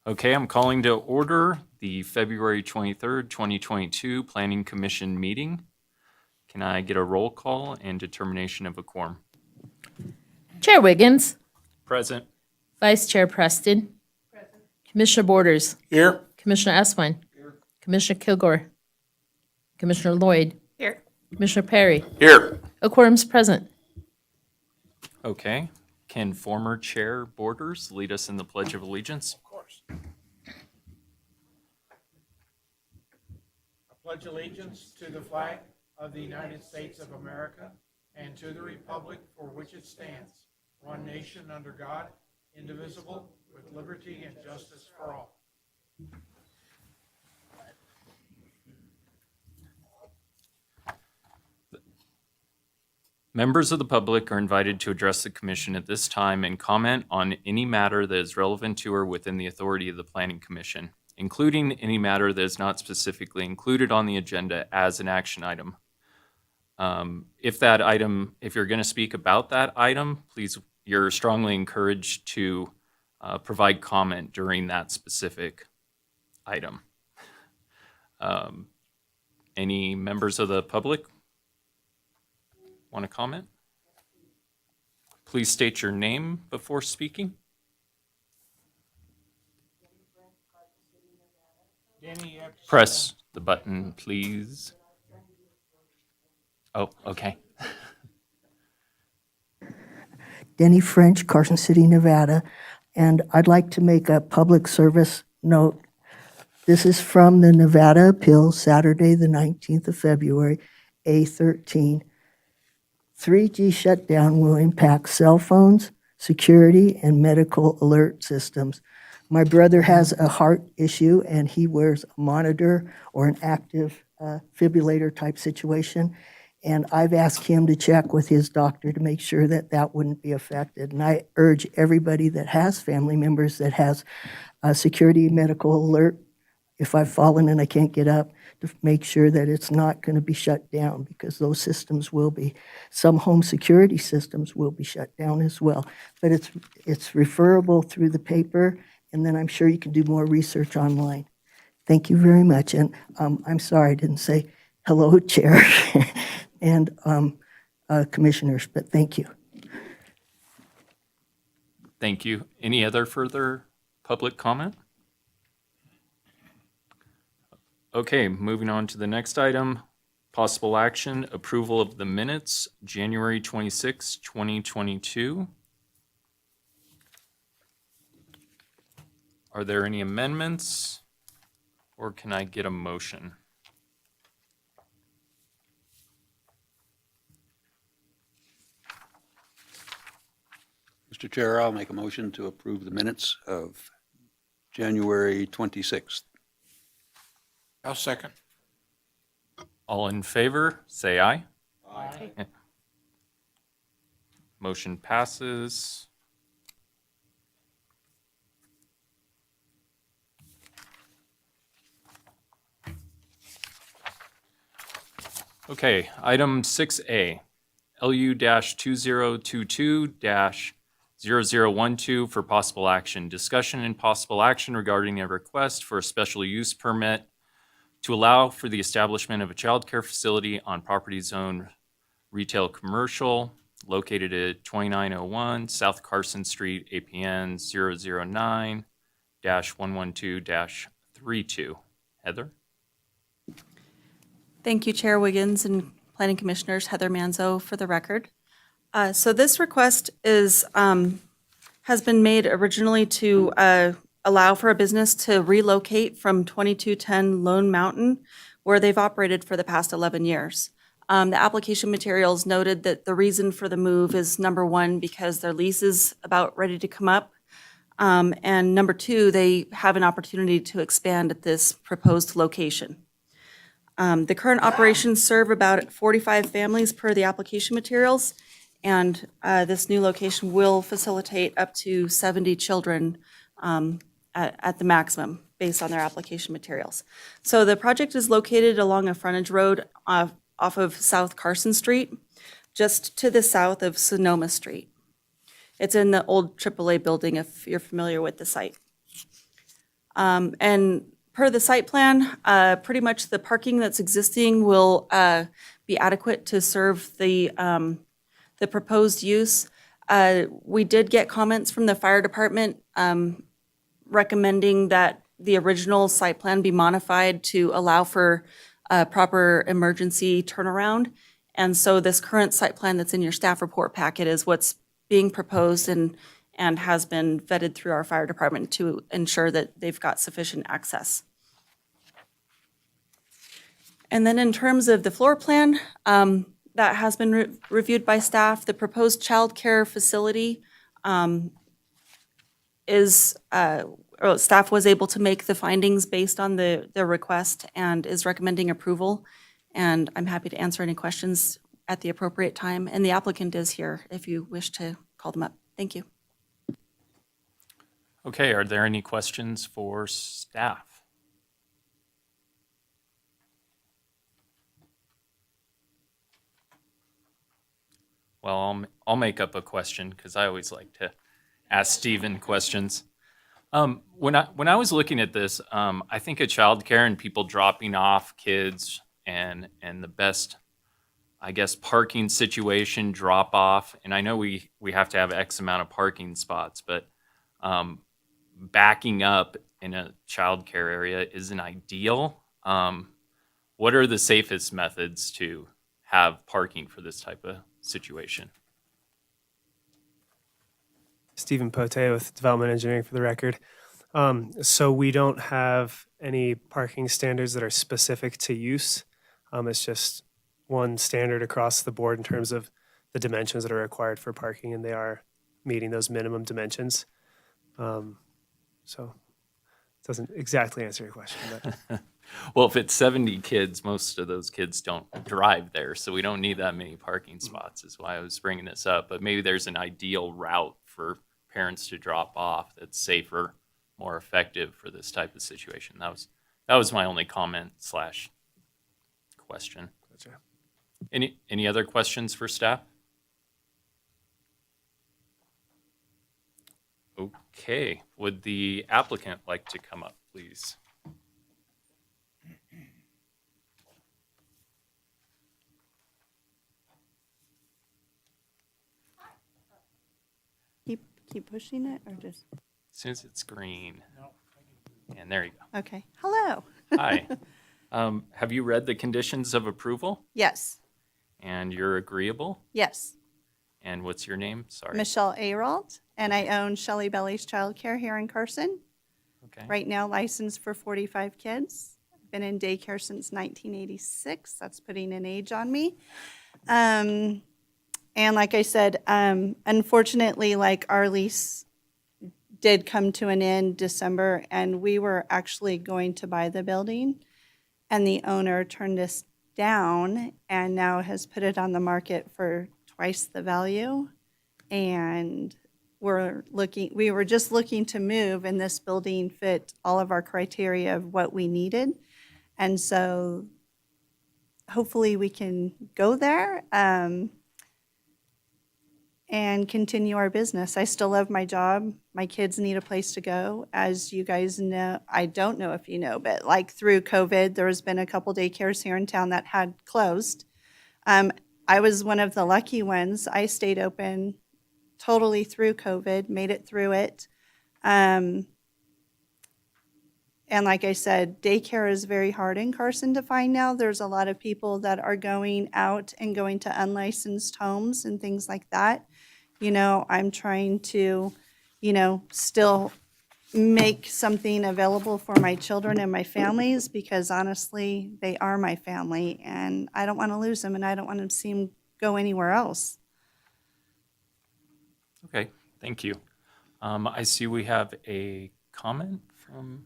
Okay, I'm calling to order the February 23rd, 2022 Planning Commission meeting. Can I get a roll call and determination of a quorum? Chair Wiggins, Present. Vice Chair Preston, Commissioner Borders, Here. Commissioner Eswine, Commissioner Kilgore, Commissioner Lloyd, Here. Commissioner Perry. Here. A quorum's present. Okay. Can former Chair Borders lead us in the Pledge of Allegiance? Of course. I pledge allegiance to the flag of the United States of America and to the republic for which it stands, one nation under God, indivisible, with liberty and justice for all. Members of the public are invited to address the commission at this time and comment on any matter that is relevant to or within the authority of the Planning Commission, including any matter that is not specifically included on the agenda as an action item. If you're going to speak about that item, please, you're strongly encouraged to provide comment during that specific item. Any members of the public want to comment? Please state your name before speaking. Press the button, please. Oh, okay. Denny French, Carson City, Nevada, and I'd like to make a public service note. This is from the Nevada Appeal, Saturday, the 19th of February, A13. 3G shutdown will impact cell phones, security, and medical alert systems. My brother has a heart issue, and he wears a monitor or an active fibrillator type situation. And I've asked him to check with his doctor to make sure that that wouldn't be affected. And I urge everybody that has family members that has a security medical alert, if I've fallen and I can't get up, to make sure that it's not going to be shut down, because those systems will be. Some home security systems will be shut down as well. But it's referable through the paper, and then I'm sure you can do more research online. Thank you very much. And I'm sorry I didn't say hello, Chair. And commissioners, but thank you. Thank you. Any other further public comment? Okay, moving on to the next item. Possible action, approval of the minutes, January 26, 2022. Are there any amendments, or can I get a motion? Mr. Chair, I'll make a motion to approve the minutes of January 26th. I'll second. All in favor, say aye. Aye. Motion passes. Okay, item 6A, LU-2022-0012 for possible action. Discussion and possible action regarding a request for a special use permit to allow for the establishment of a child care facility on property zone retail commercial located at 2901 South Carson Street, APN 009-112-32. Heather? Thank you, Chair Wiggins and Planning Commissioners. Heather Manzo for the record. So this request has been made originally to allow for a business to relocate from 2210 Lone Mountain, where they've operated for the past 11 years. The application materials noted that the reason for the move is, number one, because their lease is about ready to come up, and number two, they have an opportunity to expand at this proposed location. The current operations serve about 45 families per the application materials, and this new location will facilitate up to 70 children at the maximum based on their application materials. So the project is located along a frontage road off of South Carson Street, just to the south of Sonoma Street. It's in the old AAA building if you're familiar with the site. And per the site plan, pretty much the parking that's existing will be adequate to serve the proposed use. We did get comments from the fire department recommending that the original site plan be modified to allow for proper emergency turnaround. And so this current site plan that's in your staff report packet is what's being proposed and has been vetted through our fire department to ensure that they've got sufficient access. And then in terms of the floor plan, that has been reviewed by staff. The proposed childcare facility staff was able to make the findings based on the request and is recommending approval. And I'm happy to answer any questions at the appropriate time. And the applicant is here if you wish to call them up. Thank you. Okay, are there any questions for staff? Well, I'll make up a question because I always like to ask Stephen questions. When I was looking at this, I think of childcare and people dropping off kids and the best, I guess, parking situation, drop off. And I know we have to have X amount of parking spots, but backing up in a childcare area isn't ideal. What are the safest methods to have parking for this type of situation? Stephen Pote with Development Engineering for the record. So we don't have any parking standards that are specific to use. It's just one standard across the board in terms of the dimensions that are required for parking, and they are meeting those minimum dimensions. So it doesn't exactly answer your question, but Well, if it's 70 kids, most of those kids don't drive there, so we don't need that many parking spots, is why I was bringing this up. But maybe there's an ideal route for parents to drop off that's safer, more effective for this type of situation. That was my only comment / question. gotcha. Any other questions for staff? Okay, would the applicant like to come up, please? Keep pushing it or just, As soon as it's green. And there you go. okay. Hello. Hi. Have you read the conditions of approval? Yes, And you're agreeable? yes. And what's your name? Sorry. Michelle Aralt, and I own Shelley Belly's Childcare here in Carson. Okay. Right now licensed for 45 kids. Been in daycare since 1986. That's putting an age on me. And like I said, unfortunately, like our lease did come to an end December, and we were actually going to buy the building, and the owner turned us down and now has put it on the market for twice the value. And we were just looking to move, and this building fit all of our criteria of what we needed. And so hopefully we can go there and continue our business. I still love my job. My kids need a place to go. As you guys know, I don't know if you know, but like through COVID, there has been a couple daycares here in town that had closed. I was one of the lucky ones. I stayed open totally through COVID, made it through it. And like I said, daycare is very hard in Carson to find now. There's a lot of people that are going out and going to unlicensed homes and things like that. You know, I'm trying to, still make something available for my children and my families because honestly, they are my family and I don't want to lose them and I don't want to see them go anywhere else. Okay, thank you. I see we have a comment from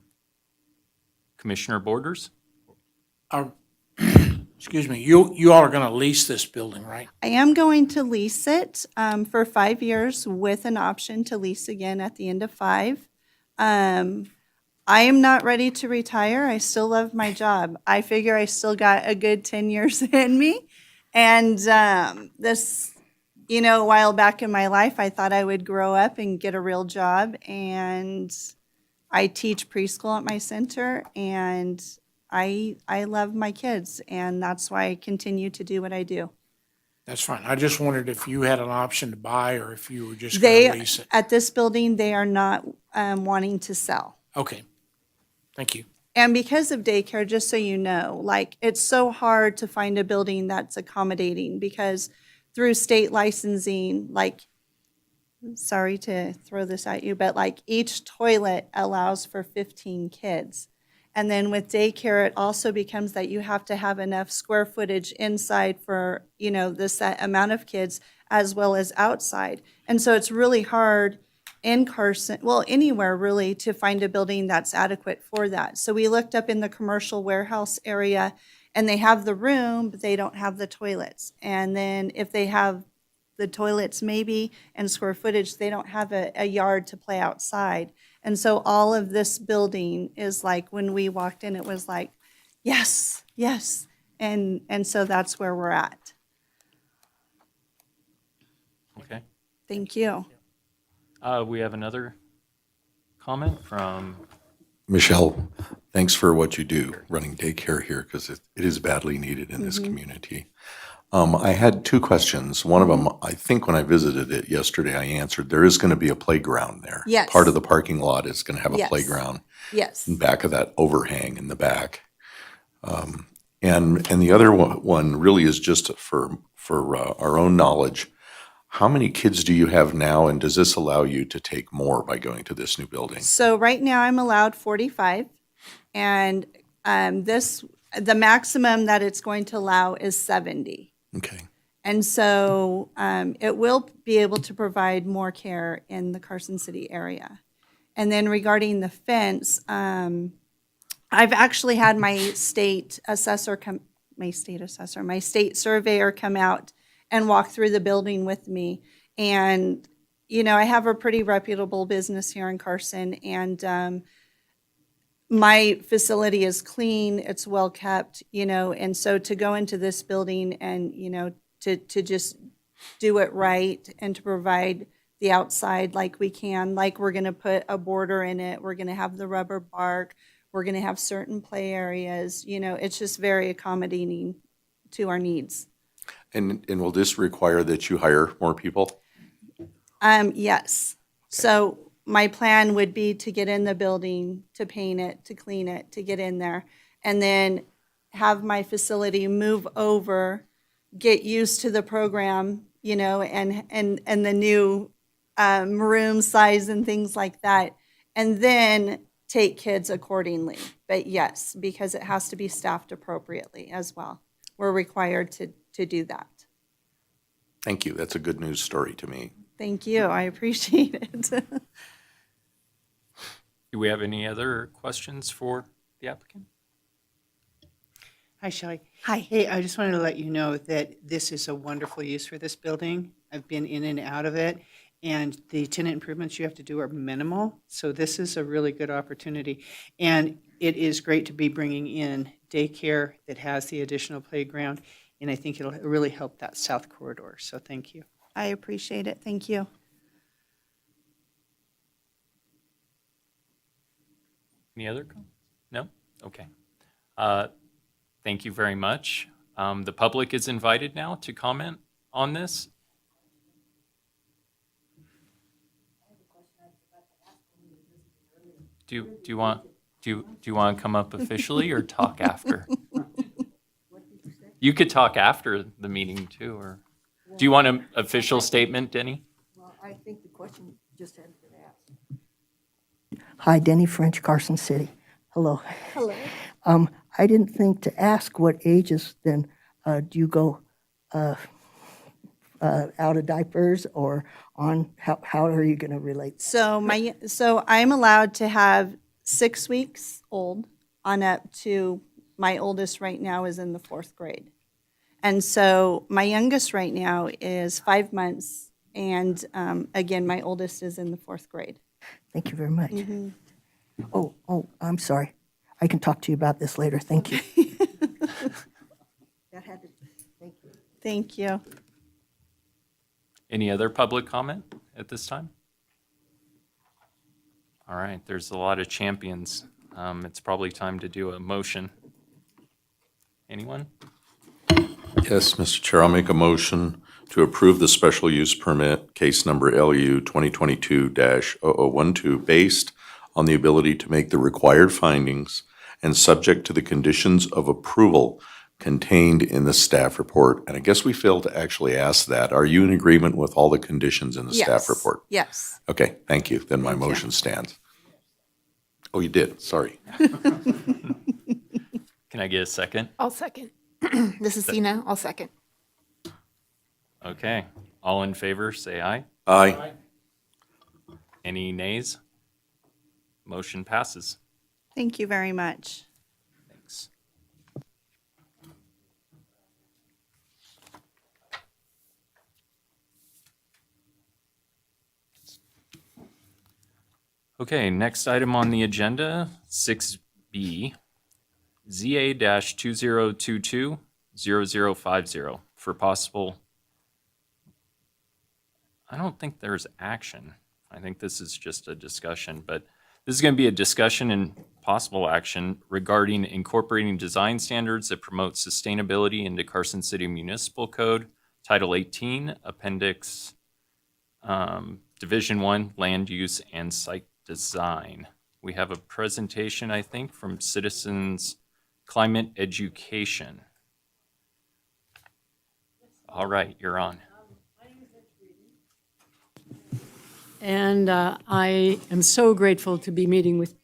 Commissioner Borders. Excuse me, you all are going to lease this building, right? I am going to lease it for 5 years with an option to lease again at the end of 5. I am not ready to retire. I still love my job. I figure I still got a good 10 years in me. And this, a while back in my life, I thought I would grow up and get a real job. And I teach preschool at my center, and I love my kids, and that's why I continue to do what I do. That's fine. I just wondered if you had an option to buy or if you were just going to They, lease it. at this building, they are not wanting to sell. Okay. Thank you. And because of daycare, just so you know, like, it's so hard to find a building that's accommodating because through state licensing, like, sorry to throw this at you, but like each toilet allows for 15 kids. And then with daycare, it also becomes that you have to have enough square footage inside for, the set amount of kids as well as outside. And so it's really hard in Carson, well, anywhere really, to find a building that's adequate for that. So we looked up in the commercial warehouse area, and they have the room, but they don't have the toilets. And then if they have the toilets maybe and square footage, they don't have a yard to play outside. And so all of this building is like, when we walked in, it was like, yes, yes. And so that's where we're at. Okay. Thank you. We have another comment from, Michelle, thanks for what you do running daycare here because it is badly needed in this community. I had two questions. One of them, I think when I visited it yesterday, I answered, there is going to be a playground there. Yes. Part of the parking lot is going to have a Yes. playground Yes. in back of that overhang in the back. And the other one really is just for our own knowledge. How many kids do you have now, and does this allow you to take more by going to this new building? So right now I'm allowed 45, and the maximum that it's going to allow is 70. Okay. And so it will be able to provide more care in the Carson City area. And then regarding the fence, I've actually had my state surveyor come out and walk through the building with me. And, I have a pretty reputable business here in Carson, and my facility is clean, it's well kept, and so to go into this building and, to just do it right and to provide the outside like we can, like we're gonna put a border in it, we're gonna have the rubber bark, we're gonna have certain play areas, it's just very accommodating to our needs. And will this require that you hire more people? Yes. So my plan would be to get in the building, to paint it, to clean it, to get in there, and then have my facility move over, get used to the program, and the new room size and things like that, and then take kids accordingly. But yes, because it has to be staffed appropriately as well. We're required to do that. Thank you. That's a good news story to me. Thank you. I appreciate it. do we have any other questions for the applicant? Hi, Shelley. Hi. Hey, I just wanted to let you know that this is a wonderful use for this building. I've been in and out of it, and the tenant improvements you have to do are minimal, so this is a really good opportunity. And it is great to be bringing in daycare that has the additional playground, and I think it'll really help that south corridor, so thank you. I appreciate it. Thank you. Any other comments? No? Okay. Thank you very much. The public is invited now to comment on this. Do you want to come up officially or talk after? You could talk after the meeting too, or do you want an official statement, Denny? Well, I think the question just had been asked. Hi, Denny French, Carson City. Hello. Hello. I didn't think to ask what ages then do you go out of diapers or on, how are you going to relate? So I'm allowed to have 6 weeks old on up to, my oldest right now is in the 4th grade. And so my youngest right now is 5 months. And again, my oldest is in the 4th grade. Thank you very much. Oh, I'm sorry. I can talk to you about this later. Thank you. Thank you. Thank you. Any other public comment at this time? All right, there's a lot of champions. It's probably time to do a motion. Anyone? Yes, Mr. Chair, I'll make a motion to approve the special use permit, case number LU 2022-0012, based on the ability to make the required findings and subject to the conditions of approval contained in the staff report. And I guess we failed to actually ask that. Are you in agreement with all the conditions in the staff report? Yes. Okay, thank you. Then my Thank you. motion stands. Oh, you did, sorry. Can I get a second? I'll second. This is Sina. I'll second. Okay, all in favor, say aye. Aye. Any nays? Motion passes. Thank you very much. Thanks. Okay, next item on the agenda, 6B, ZA-2022-0050 for possible, I don't think there's action. I think this is just a discussion, but this is going to be a discussion and possible action regarding incorporating design standards that promote sustainability into Carson City Municipal Code, Title 18, Appendix Division 1, Land Use and Site Design. We have a presentation, I think, from Citizens Climate Education. All right, you're on. And I am so grateful to be meeting with.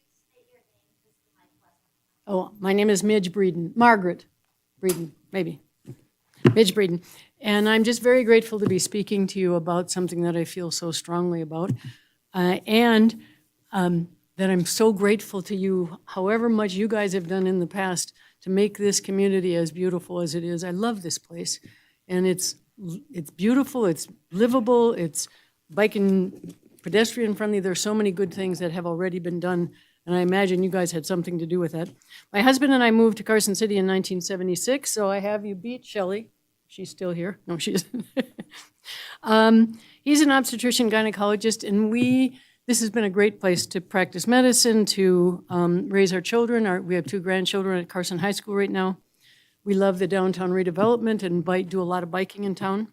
Oh, my name is Midge Breeden, Margaret Breeden, maybe. Midge Breeden. And I'm just very grateful to be speaking to you about something that I feel so strongly about. And that I'm so grateful to you, however much you guys have done in the past to make this community as beautiful as it is. I love this place. And it's beautiful, it's livable, it's bike and pedestrian friendly. There's so many good things that have already been done, and I imagine you guys had something to do with that. My husband and I moved to Carson City in 1976, so I have you beat Shelley. She's still here. No, she isn't. He's an obstetrician gynecologist, and this has been a great place to practice medicine, to raise our children. We have 2 grandchildren at Carson High School right now. We love the downtown redevelopment and do a lot of biking in town.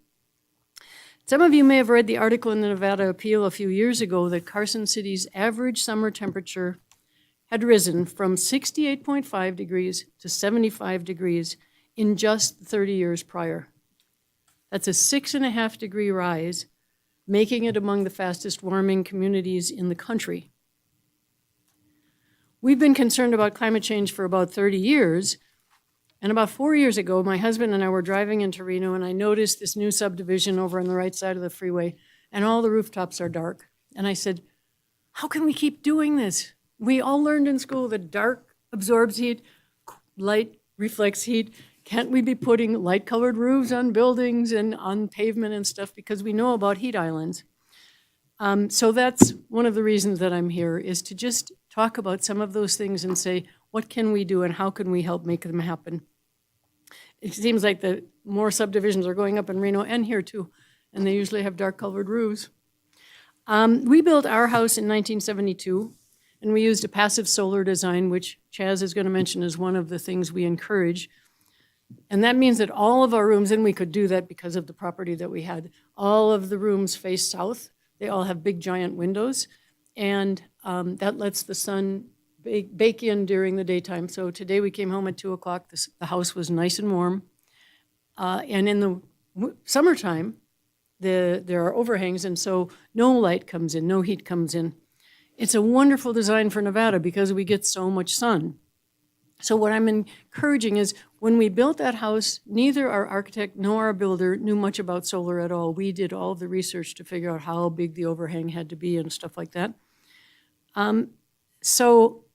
Some of you may have read the article in the Nevada Appeal a few years ago that Carson City's average summer temperature had risen from 68.5 degrees to 75 degrees in just 30 years prior. That's a 6.5 degree rise, making it among the fastest warming communities in the country. We've been concerned about climate change for about 30 years, and about 4 years ago, my husband and I were driving into Reno, and I noticed this new subdivision over on the right side of the freeway, and all the rooftops are dark. And I said, how can we keep doing this? We all learned in school that dark absorbs heat, light reflects heat. Can't we be putting light-colored roofs on buildings and on pavement and stuff, because we know about heat islands? So that's one of the reasons that I'm here, is to just talk about some of those things and say, what can we do and how can we help make them happen? It seems like the more subdivisions are going up in Reno and here too, and they usually have dark-colored roofs. We built our house in 1972, and we used a passive solar design, which Chaz is going to mention is one of the things we encourage. And that means that all of our rooms, and we could do that because of the property that we had, all of the rooms face south. They all have big giant windows, and that lets the sun bake in during the daytime. So today we came home at 2 o'clock. The house was nice and warm. And in the summertime, there are overhangs, and so no light comes in, no heat comes in. It's a wonderful design for Nevada because we get so much sun. So what I'm encouraging is, when we built that house, neither our architect nor our builder knew much about solar at all. We did all the research to figure out how big the overhang had to be and stuff like that. So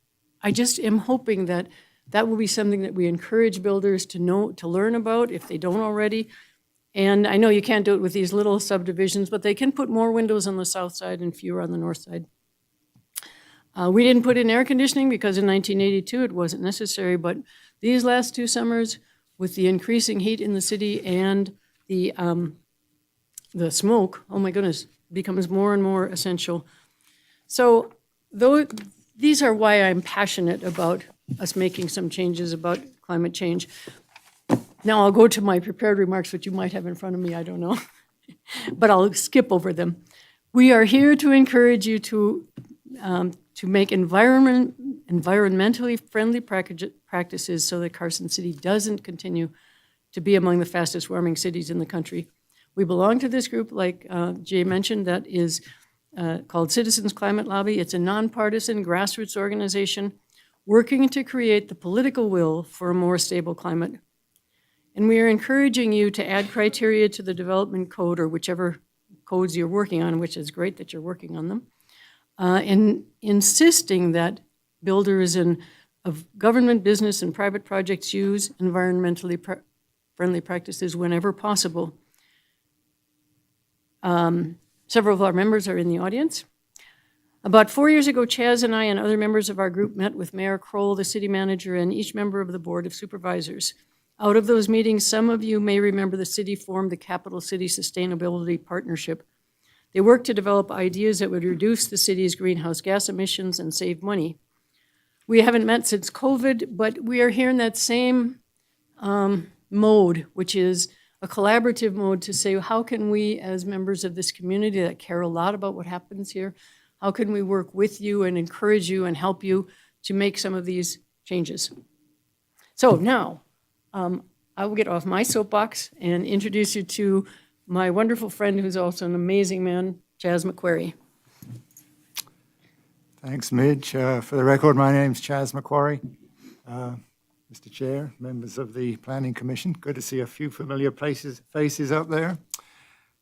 I just am hoping that that will be something that we encourage builders to know, to learn about if they don't already. And I know you can't do it with these little subdivisions, but they can put more windows on the south side and fewer on the north side. We didn't put in air conditioning because in 1982 it wasn't necessary, but these last 2 summers, with the increasing heat in the city and the smoke, oh my goodness, becomes more and more essential. So though, these are why I'm passionate about us making some changes about climate change. Now I'll go to my prepared remarks, which you might have in front of me, I don't know, but I'll skip over them. We are here to encourage you to make environmentally friendly practices so that Carson City doesn't continue to be among the fastest warming cities in the country. We belong to this group, like Jay mentioned, that is called Citizens Climate Lobby. It's a nonpartisan grassroots organization working to create the political will for a more stable climate. And we are encouraging you to add criteria to the development code, or whichever codes you're working on, which is great that you're working on them, and insisting that builders of government, business, and private projects use environmentally friendly practices whenever possible. Several of our members are in the audience. About 4 years ago, Chaz and I and other members of our group met with Mayor Kroll, the city manager, and each member of the Board of Supervisors. Out of those meetings, some of you may remember the city formed the Capital City Sustainability Partnership. They worked to develop ideas that would reduce the city's greenhouse gas emissions and save money. We haven't met since COVID, but we are here in that same mode, which is a collaborative mode to say, how can we, as members of this community that care a lot about what happens here, how can we work with you and encourage you and help you to make some of these changes? So now, I will get off my soapbox and introduce you to my wonderful friend who's also an amazing man, Chaz McQuarrie. Thanks, Midge. For the record, my name's Chaz McQuarrie. Mr. Chair, members of the Planning Commission, good to see a few familiar faces up there.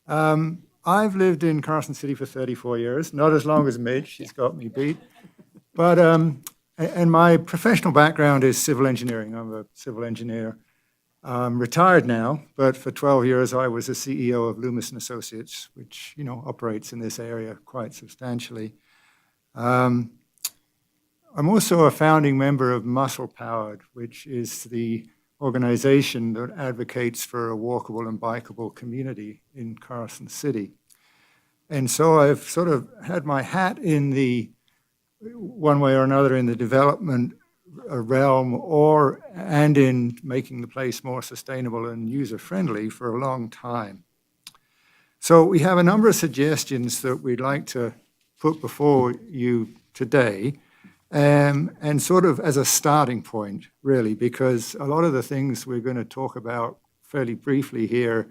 I've lived in Carson City for 34 years, not as long as Midge, she's got me beat. But, and my professional background is civil engineering. I'm a civil engineer. I'm retired now, but for 12 years I was a CEO of Loomis & Associates, which, you know, operates in this area quite substantially. I'm also a founding member of Muscle Powered, which is the organization that advocates for a walkable and bikeable community in Carson City. And so I've sort of had my hat in the, one way or another, in the development realm and in making the place more sustainable and user-friendly for a long time. So we have a number of suggestions that we'd like to put before you today, and sort of as a starting point, really, because a lot of the things we're going to talk about fairly briefly here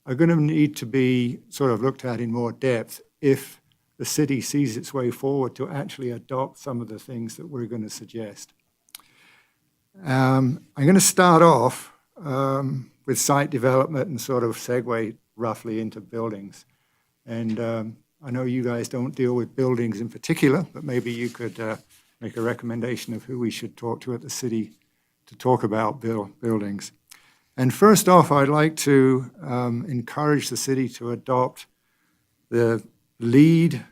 are going to need to be sort of looked at in more depth if the city sees its way forward to actually adopt some of the things that we're going to suggest. I'm going to start off with site development and sort of segue roughly into buildings. And I know you guys don't deal with buildings in particular, but maybe you could make a recommendation of who we should talk to at the city to talk about buildings. And first off, I'd like to encourage the city to adopt the LEED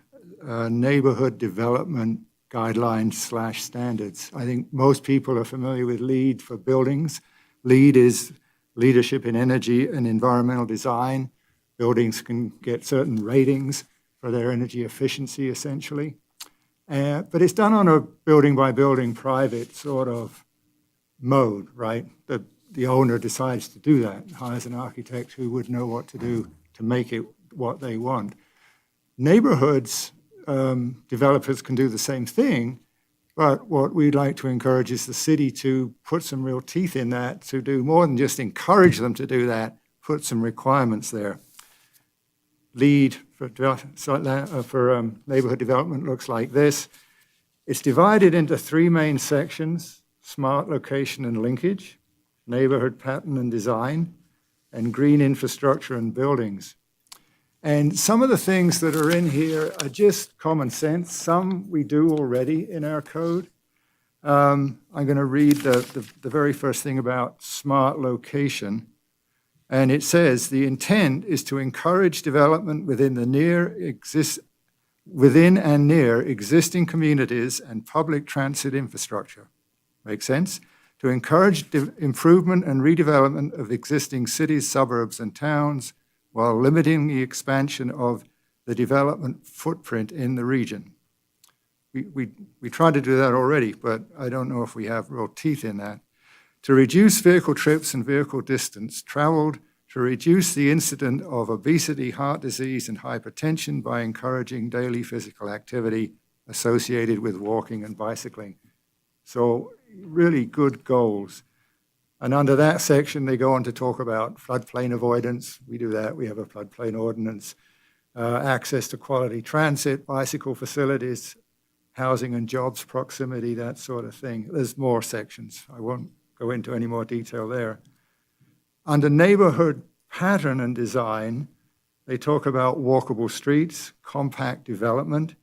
neighborhood development guidelines / standards. I think most people are familiar with LEED for buildings. LEED is leadership in energy and environmental design. Buildings can get certain ratings for their energy efficiency, essentially. But it's done on a building by building private sort of mode, right? The owner decides to do that, hires an architect who would know what to do to make it what they want. Neighborhoods, developers can do the same thing, but what we'd like to encourage is the city to put some real teeth in that, to do more than just encourage them to do that, put some requirements there. LEED for neighborhood development looks like this. It's divided into three main sections: smart location and linkage, neighborhood pattern and design, and green infrastructure and buildings. And some of the things that are in here are just common sense. Some we do already in our code. I'm going to read the very first thing about smart location. And it says, the intent is to encourage development within and near existing communities and public transit infrastructure. Make sense? To encourage improvement and redevelopment of existing cities, suburbs, and towns, while limiting the expansion of the development footprint in the region. we tried to do that already, but I don't know if we have real teeth in that. To reduce vehicle trips and vehicle distance traveled, to reduce the incidence of obesity, heart disease, and hypertension by encouraging daily physical activity associated with walking and bicycling. So really good goals. And under that section, they go on to talk about floodplain avoidance. We do that. We have a floodplain ordinance. Access to quality transit, bicycle facilities, housing and jobs proximity, that sort of thing. There's more sections. I won't go into any more detail there. Under neighborhood pattern and design, they talk about walkable streets, compact development,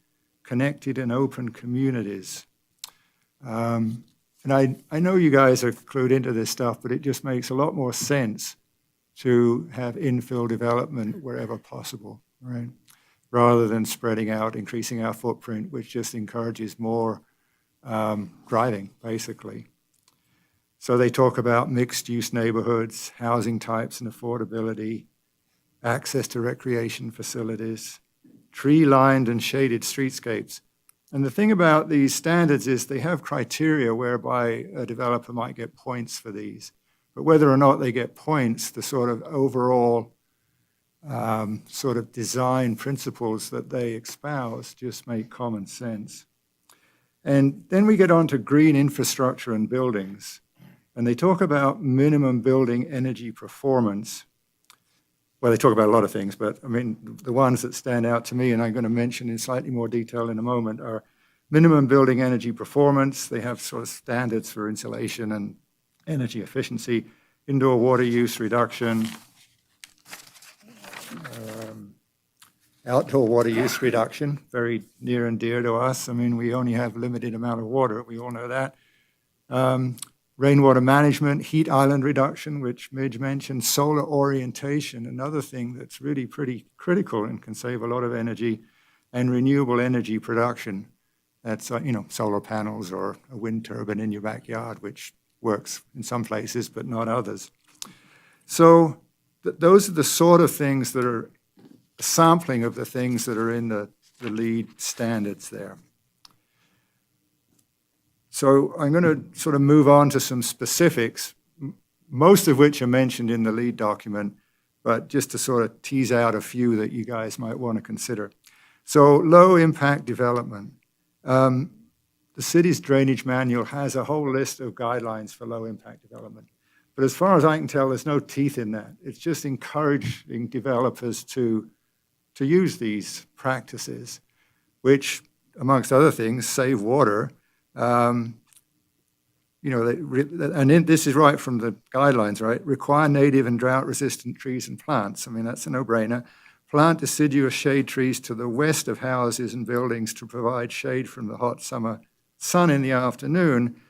connected and open communities. And I know you guys are clued into this stuff, but it just makes a lot more sense to have infill development wherever possible, right? Rather than spreading out, increasing our footprint, which just encourages more driving, basically. So they talk about mixed-use neighborhoods, housing types and affordability, access to recreation facilities, tree-lined and shaded streetscapes. And the thing about these standards is they have criteria whereby a developer might get points for these. But whether or not they get points, the sort of overall sort of design principles that they espouse just make common sense. And then we get on to green infrastructure and buildings. And they talk about minimum building energy performance. Well, they talk about a lot of things, but I mean, the ones that stand out to me, and I'm going to mention in slightly more detail in a moment, are minimum building energy performance. They have sort of standards for insulation and energy efficiency, indoor water use reduction, outdoor water use reduction, very near and dear to us. I mean, we only have limited amount of water. We all know that. Rainwater management, heat island reduction, which Midge mentioned, solar orientation, another thing that's really pretty critical and can save a lot of energy, and renewable energy production. That's, solar panels or a wind turbine in your backyard, which works in some places, but not others. So those are the sort of things that are a sampling of the things that are in the LEED standards there. So I'm going to sort of move on to some specifics, most of which are mentioned in the LEED document, but just to sort of tease out a few that you guys might want to consider. So low impact development. The city's drainage manual has a whole list of guidelines for low impact development. But as far as I can tell, there's no teeth in that. It's just encouraging developers to use these practices, which, amongst other things, save water. And this is right from the guidelines, right? Require native and drought-resistant trees and plants. I mean, that's a no-brainer. Plant deciduous shade trees to the west of houses and buildings to provide shade from the hot summer sun in the afternoon.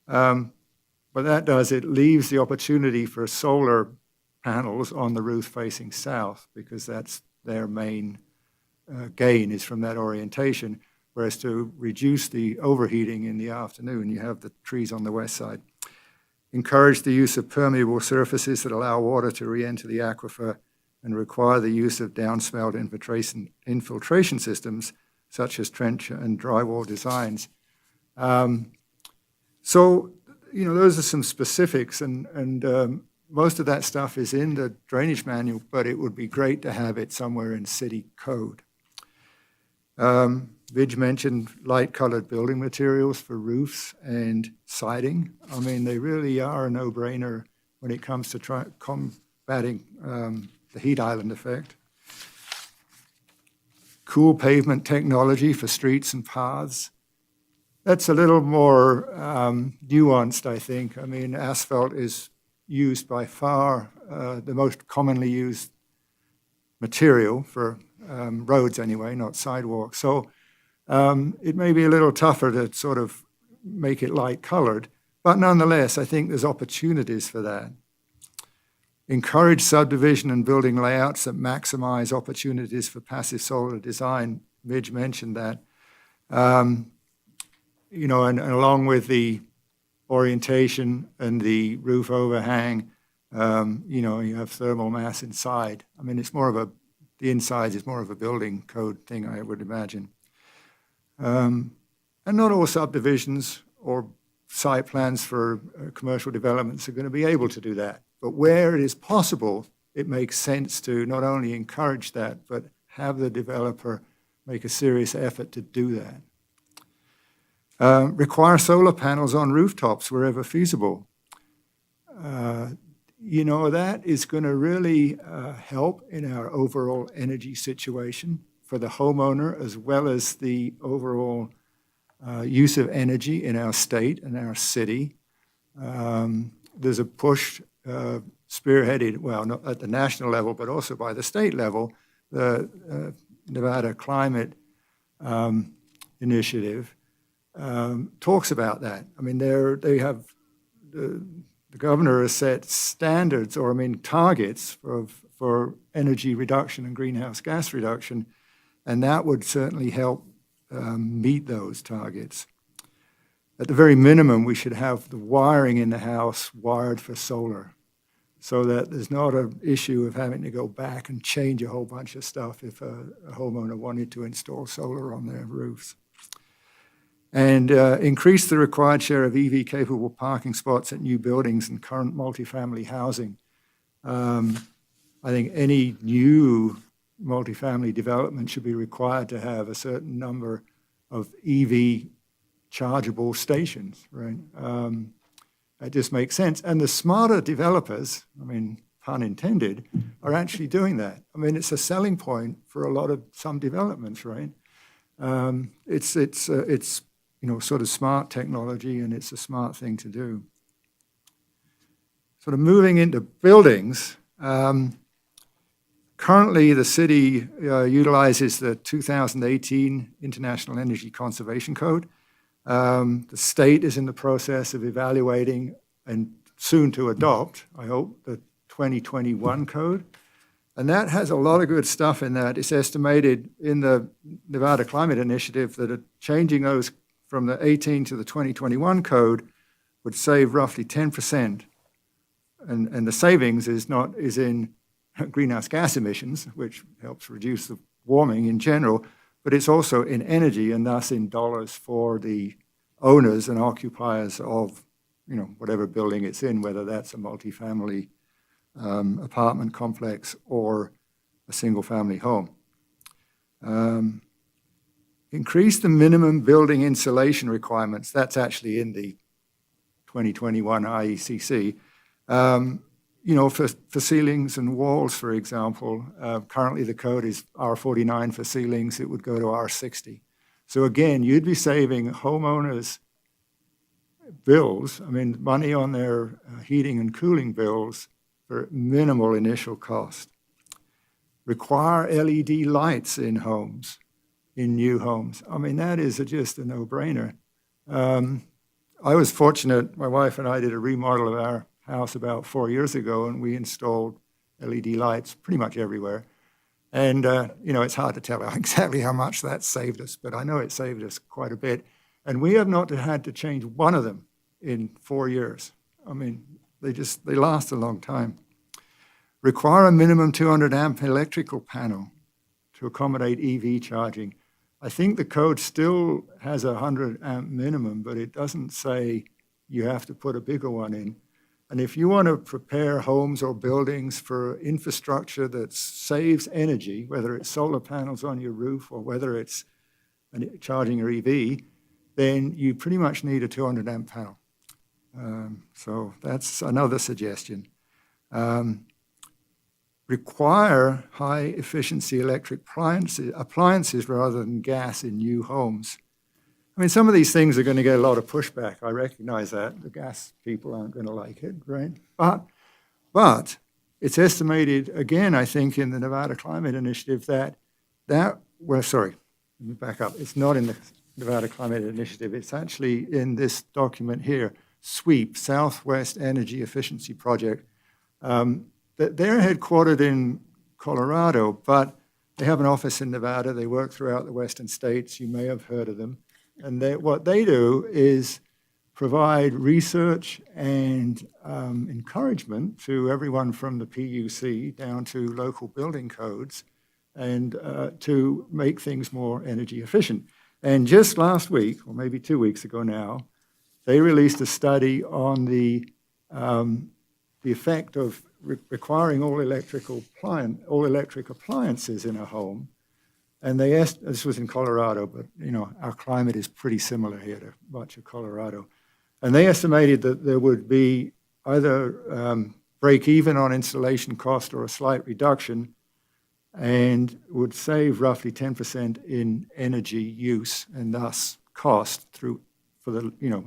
What that does, it leaves the opportunity for solar panels on the roof facing south, because that's their main gain is from that orientation. Whereas to reduce the overheating in the afternoon, you have the trees on the west side. Encourage the use of permeable surfaces that allow water to re-enter the aquifer, and require the use of downspout infiltration systems, such as trench and drywall designs. So, those are some specifics, and most of that stuff is in the drainage manual, but it would be great to have it somewhere in city code. Vidge mentioned light-colored building materials for roofs and siding. I mean, they really are a no-brainer when it comes to combating the heat island effect. Cool pavement technology for streets and paths. That's a little more nuanced, I think. I mean, asphalt is used by far the most commonly used material for roads anyway, not sidewalks. So it may be a little tougher to sort of make it light-colored, but nonetheless, I think there's opportunities for that. Encourage subdivision and building layouts that maximize opportunities for passive solar design. Midge mentioned that. And along with the orientation and the roof overhang, you have thermal mass inside. I mean, the inside is more of a building code thing, I would imagine. And not all subdivisions or site plans for commercial developments are going to be able to do that. But where it is possible, it makes sense to not only encourage that, but have the developer make a serious effort to do that. Require solar panels on rooftops wherever feasible. That is going to really help in our overall energy situation for the homeowner as well as the overall use of energy in our state and our city. There's a push spearheaded, well, not at the national level, but also by the state level, the Nevada Climate Initiative talks about that. I mean, they have, the governor has set standards, or targets for energy reduction and greenhouse gas reduction, and that would certainly help meet those targets. At the very minimum, we should have the wiring in the house wired for solar so that there's not an issue of having to go back and change a whole bunch of stuff if a homeowner wanted to install solar on their roofs. And increase the required share of EV-capable parking spots at new buildings and current multifamily housing. I think any new multifamily development should be required to have a certain number of EV chargeable stations, right? That just makes sense. And the smarter developers, pun intended, are actually doing that. It's a selling point for a lot of some developments, right? It's sort of smart technology, and it's a smart thing to do. Sort of moving into buildings, currently the city utilizes the 2018 International Energy Conservation Code. The state is in the process of evaluating and soon to adopt, I hope, the 2021 code. And that has a lot of good stuff in that. It's estimated in the Nevada Climate Initiative that changing those from the 18 to the 2021 code would save roughly 10%. And the savings is in greenhouse gas emissions, which helps reduce the warming in general, but it's also in energy and thus in dollars for the owners and occupiers of whatever building it's in, whether that's a multifamily apartment complex or a single-family home. Increase the minimum building insulation requirements. That's actually in the 2021 IECC. For ceilings and walls, for example, currently the code is R49 for ceilings. It would go to R60. So again, you'd be saving homeowners bills, money on their heating and cooling bills for minimal initial cost. Require LED lights in homes, in new homes. That is just a no-brainer. I was fortunate, my wife and I did a remodel of our house about 4 years ago, and we installed LED lights pretty much everywhere. And, it's hard to tell exactly how much that saved us, but I know it saved us quite a bit. And we have not had to change one of them in 4 years. They last a long time. Require a minimum 200 amp electrical panel to accommodate EV charging. I think the code still has a 100 amp minimum, but it doesn't say you have to put a bigger one in. And if you want to prepare homes or buildings for infrastructure that saves energy, whether it's solar panels on your roof or whether it's charging your EV, then you pretty much need a 200 amp panel. So that's another suggestion. Require high efficiency electric appliances rather than gas in new homes. Some of these things are going to get a lot of pushback. I recognize that. The gas people aren't going to like it, right? But it's estimated, again, I think, in the Nevada Climate Initiative let me back up. It's not in the Nevada Climate Initiative. It's actually in this document here, SWEEP, Southwest Energy Efficiency Project. They're headquartered in Colorado, but they have an office in Nevada. They work throughout the western states. You may have heard of them. And what they do is provide research and encouragement to everyone from the PUC down to local building codes and to make things more energy efficient. And just last week, or maybe 2 weeks ago now, they released a study on the effect of requiring all electric appliances in a home. And this was in Colorado, but our climate is pretty similar here to much of Colorado. And they estimated that there would be either break even on installation cost or a slight reduction, and would save roughly 10% in energy use and thus cost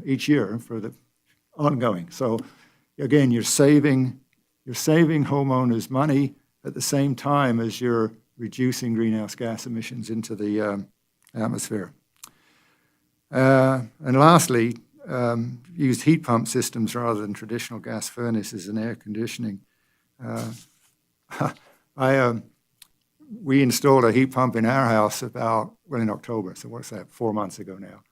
each year for the ongoing. So again, you're saving homeowners money at the same time as you're reducing greenhouse gas emissions into the atmosphere. And lastly, use heat pump systems rather than traditional gas furnaces and air conditioning. We installed a heat pump in our house in October, so what's that, 4 months ago now.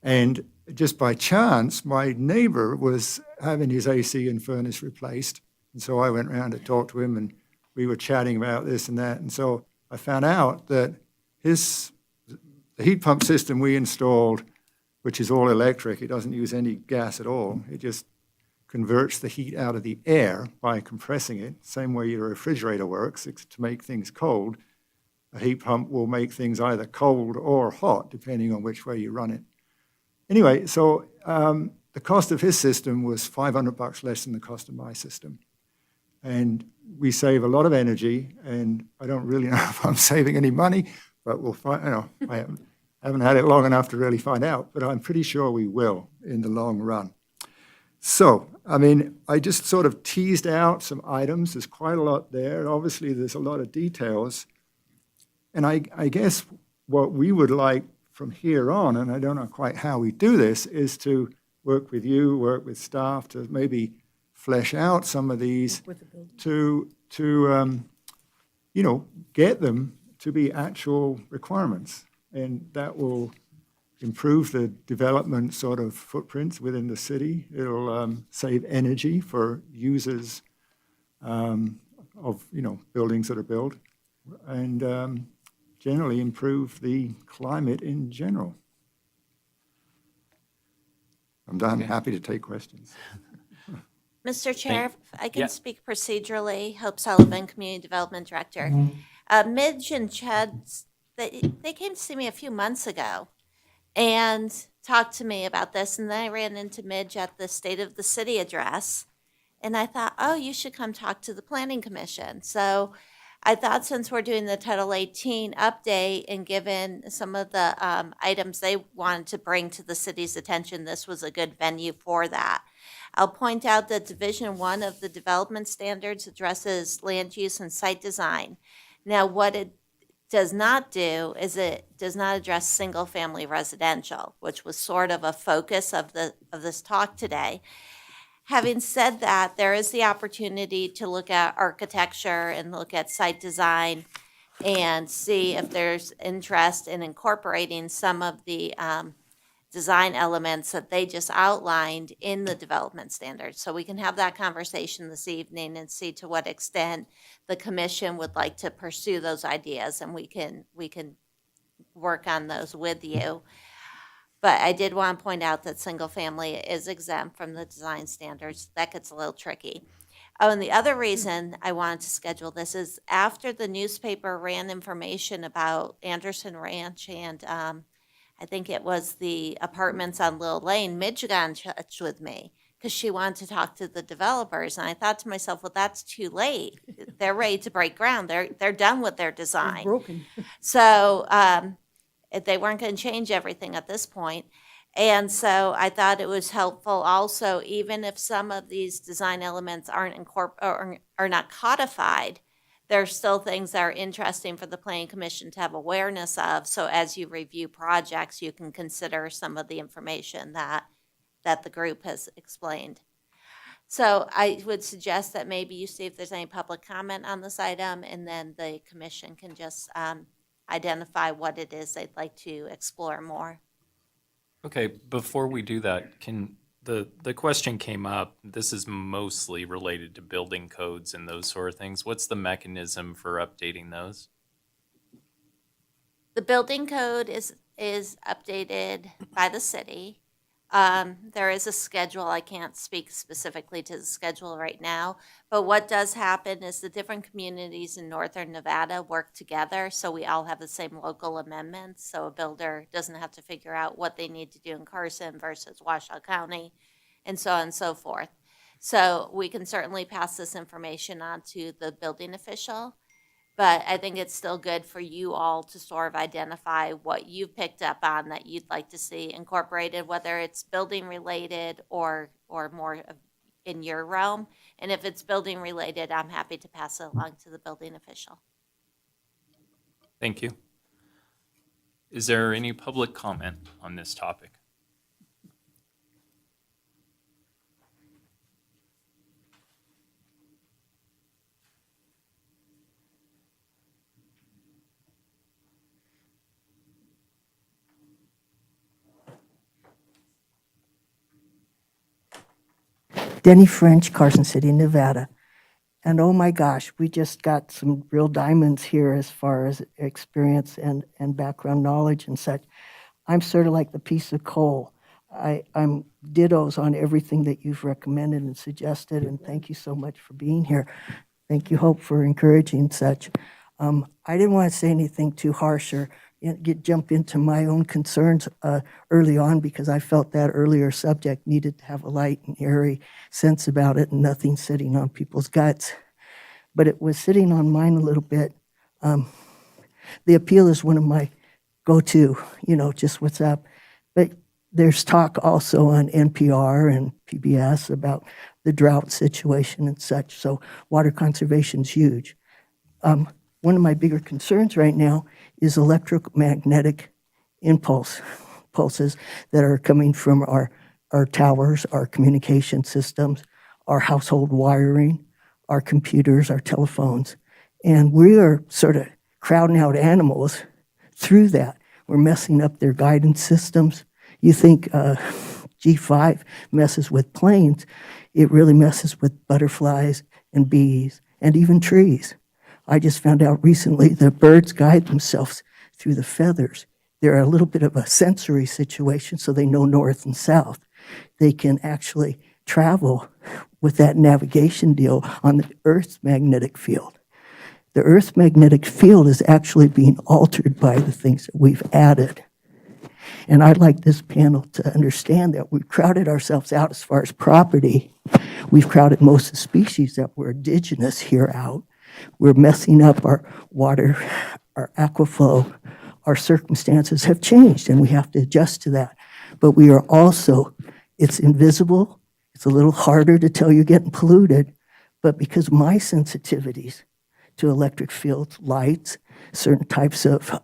And just by chance, my neighbor was having his AC and furnace replaced. And so I went around to talk to him, and we were chatting about this and that. And so I found out that the heat pump system we installed, which is all electric, it doesn't use any gas at all. It just converts the heat out of the air by compressing it, same way your refrigerator works. To make things cold, a heat pump will make things either cold or hot, depending on which way you run it. Anyway, so the cost of his system was $500 less than the cost of my system. And we save a lot of energy, and I don't really know if I'm saving any money, but we'll find, I haven't had it long enough to really find out, but I'm pretty sure we will in the long run. So, I just sort of teased out some items. There's quite a lot there. Obviously, there's a lot of details. And I guess what we would like from here on, and I don't know quite how we do this, is to work with you, work with staff to maybe flesh out some of these to get them to be actual requirements. And that will improve the development sort of footprints within the city. It'll save energy for users of buildings that are built, and generally improve the climate in general. I'm done. Okay. Happy to take questions. Mr. Chair, if I Yeah. can speak procedurally. Hope Sullivan, Community Development Director. Midge and Chad, they came to see me a few months ago and talked to me about this, and then I ran into Midge at the State of the City address, and I thought, oh, you should come talk to the Planning Commission. So I thought, since we're doing the Title 18 update and given some of the items they wanted to bring to the city's attention, this was a good venue for that. I'll point out that Division 1 of the Development Standards addresses land use and site design. Now, what it does not do is it does not address single-family residential, which was sort of a focus of this talk today. Having said that, there is the opportunity to look at architecture and look at site design and see if there's interest in incorporating some of the design elements that they just outlined in the development standards. So we can have that conversation this evening and see to what extent the commission would like to pursue those ideas, and we can work on those with you. But I did want to point out that single family is exempt from the design standards. That gets a little tricky. Oh, and the other reason I wanted to schedule this is after the newspaper ran information about Anderson Ranch and I think it was the apartments on Lil Lane, Midge got in touch with me because she wanted to talk to the developers. And I thought to myself, well, that's too late. They're ready to break ground. They're done with their design. It's broken. So they weren't going to change everything at this point. And so I thought it was helpful also, even if some of these design elements aren't are not codified, there are still things that are interesting for the Planning Commission to have awareness of. So as you review projects, you can consider some of the information that the group has explained. So I would suggest that maybe you see if there's any public comment on this item, and then the commission can just identify what it is they'd like to explore more. Okay, before we do that, the question came up, this is mostly related to building codes and those sort of things. What's the mechanism for updating those? The building code is is updated by the city. There is a schedule. I can't speak specifically to the schedule right now, but what does happen is the different communities in northern Nevada work together, so we all have the same local amendments, so a builder doesn't have to figure out what they need to do in Carson versus Washoe County, and so on and so forth. So we can certainly pass this information on to the building official. But I think it's still good for you all to sort of identify what you've picked up on that you'd like to see incorporated, whether it's building related or more in your realm. And if it's building related, I'm happy to pass it along to the building official. Thank you. Is there any public comment on this topic? Denny French, Carson City, Nevada. And oh my gosh, we just got some real diamonds here as far as experience and background knowledge and such. I'm sort of like the piece of coal. I'm dittos on everything that you've recommended and suggested, and thank you so much for being here. Thank you, Hope, for encouraging such. I didn't want to say anything too harsh or jump into my own concerns early on, because I felt that earlier subject needed to have a light and airy sense about it and nothing sitting on people's guts. But it was sitting on mine a little bit. The appeal is one of my go-to, just what's up. But there's talk also on NPR and PBS about the drought situation and such, so water conservation is huge. One of my bigger concerns right now is electromagnetic pulses that are coming from our towers, our communication systems, our household wiring, our computers, our telephones. And we are sort of crowding out animals through that. We're messing up their guidance systems. You think G5 messes with planes, it really messes with butterflies and bees and even trees. I just found out recently that birds guide themselves through the feathers. They're a little bit of a sensory situation, so they know north and south. They can actually travel with that navigation deal on the Earth's magnetic field. The Earth's magnetic field is actually being altered by the things that we've added. And I'd like this panel to understand that we've crowded ourselves out as far as property. We've crowded most of the species that were indigenous here out. We're messing up our water, our aquaflow. Our circumstances have changed, and we have to adjust to that. But we are also, it's invisible. It's a little harder to tell you're getting polluted. But because of my sensitivities to electric fields, lights, certain types of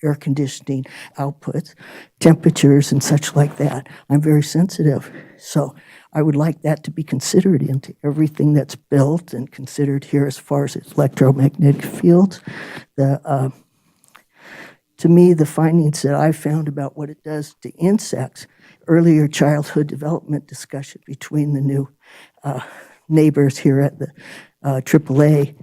air conditioning outputs, temperatures, and such like that, I'm very sensitive. So I would like that to be considered into everything that's built and considered here as far as electromagnetic fields. To me, the findings that I found about what it does to insects, earlier childhood development discussion between the new neighbors here at the AAA,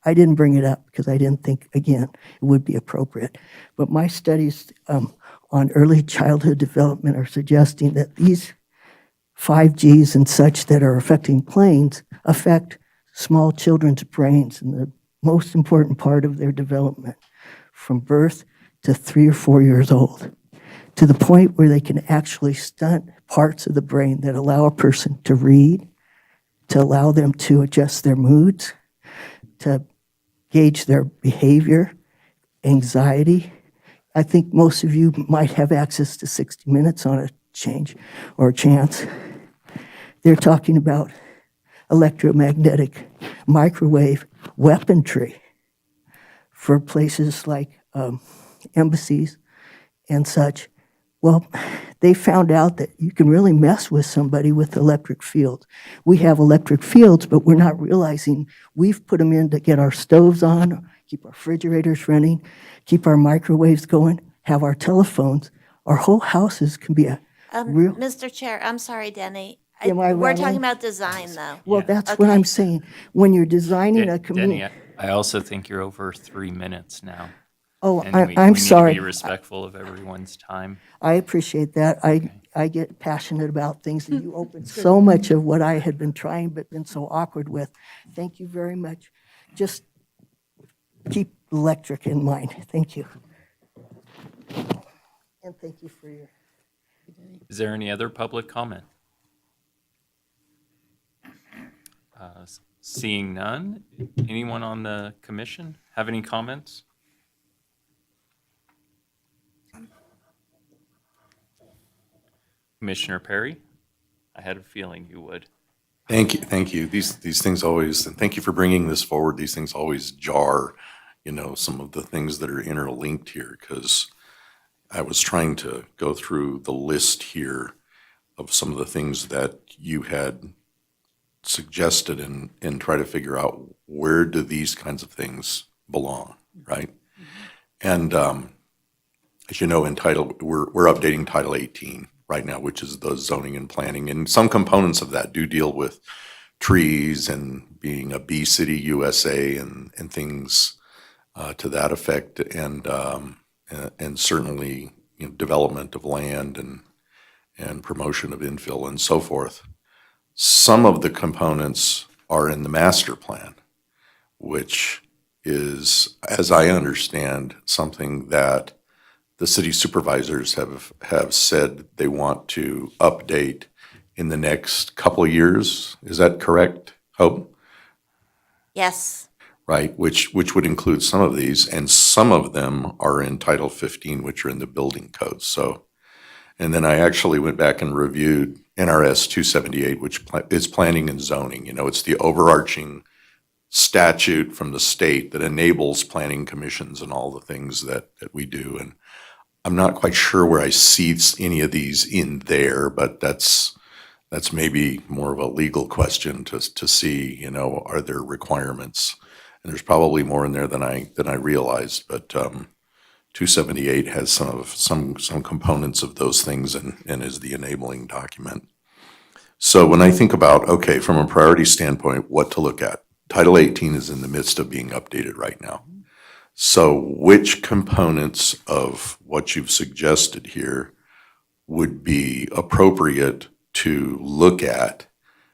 I didn't bring it up because I didn't think, again, it would be appropriate. But my studies on early childhood development are suggesting that these 5Gs and such that are affecting planes affect small children's brains and the most important part of their development from birth to 3 or 4 years old, to the point where they can actually stunt parts of the brain that allow a person to read, to allow them to adjust their moods, to gauge their behavior, anxiety. I think most of you might have access to 60 Minutes on a change or a chance. They're talking about electromagnetic microwave weaponry for places like embassies and such. Well, they found out that you can really mess with somebody with electric fields. We have electric fields, but we're not realizing we've put them in to get our stoves on, keep our refrigerators running, keep our microwaves going, have our telephones. Our whole houses can be a real... Mr. Chair, I'm sorry, Denny. Am I We're running? talking about design, though. Well, that's what I'm saying. When you're designing a Denny, community... I also think you're over 3 minutes now. Oh, And we I'm need to sorry. be respectful of everyone's time. I appreciate that. I get passionate about things, and you opened so much of what I had been trying but been so awkward with. Thank you very much. Just keep electric in mind. Thank you. And thank you for your... Is there any other public comment? Seeing none, anyone on the commission have any comments? Commissioner Perry? I had a feeling you would. Thank you, thank you. These things always, and thank you for bringing this forward. These things always jar, some of the things that are interlinked here, because I was trying to go through the list here of some of the things that you had suggested and try to figure out where do these kinds of things belong, right? And as you know, we're updating Title 18 right now, which is the zoning and planning, and some components of that do deal with trees and being a bee city USA and things to that effect, and certainly development of land and promotion of infill and so forth. Some of the components are in the master plan, which is, as I understand, something that the city supervisors have said they want to update in the next couple of years. Is that correct, Hope? Yes. Right, which would include some of these, and some of them are in Title 15, which are in the building code. So, and then I actually went back and reviewed NRS 278, which is planning and zoning. It's the overarching statute from the state that enables planning commissions and all the things that we do. And I'm not quite sure where I see any of these in there, but that's maybe more of a legal question to see, are there requirements? And there's probably more in there than I realized, but 278 has some components of those things and is the enabling document. So when I think about, okay, from a priority standpoint, what to look at, Title 18 is in the midst of being updated right now. So which components of what you've suggested here would be appropriate to look at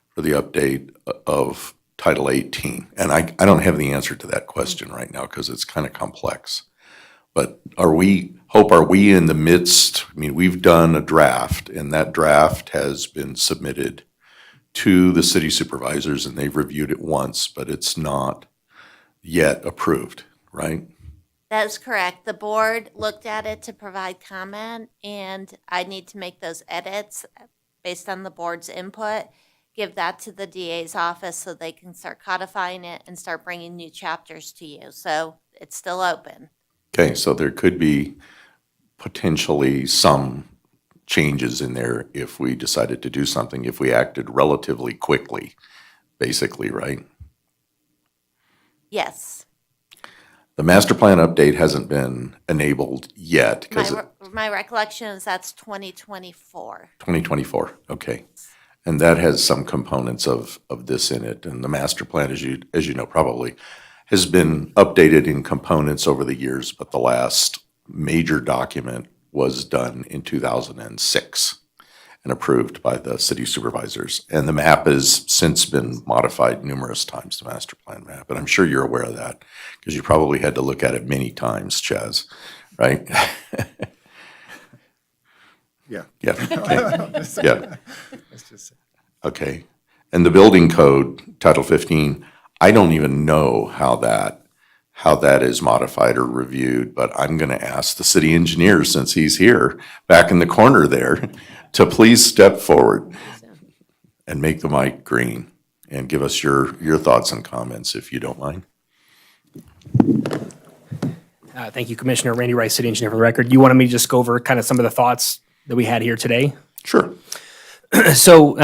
for the update of Title 18? And I don't have the answer to that question right now because it's kind of complex. But are we in the midst? I mean, we've done a draft, and that draft has been submitted to the city supervisors, and they've reviewed it once, but it's not yet approved, right? That is correct. The board looked at it to provide comment, and I need to make those edits based on the board's input, give that to the DA's office so they can start codifying it and start bringing new chapters to you. So it's still open. Okay, so there could be potentially some changes in there if we decided to do something, if we acted relatively quickly, basically, right? Yes. The master plan update hasn't been enabled yet because My recollection is that's 2024. 2024, okay. And that has some components of this in it. And the master plan, as you know probably, has been updated in components over the years, but the last major document was done in 2006 and approved by the city supervisors. And the map has since been modified numerous times, the master plan map. And I'm sure you're aware of that because you probably had to look at it many times, Chaz, right? Yeah. Yeah. Okay. Yeah. Let's just say. Okay. And the building code, Title 15, I don't even know how that is modified or reviewed, but I'm going to ask the city engineer, since he's here back in the corner there, to please step forward and make the mic green and give us your thoughts and comments, if you don't mind. Thank you, Commissioner. Randy Rice, City Engineer for the record. You wanted me to just go over kind of some of the thoughts that we had here today? Sure. So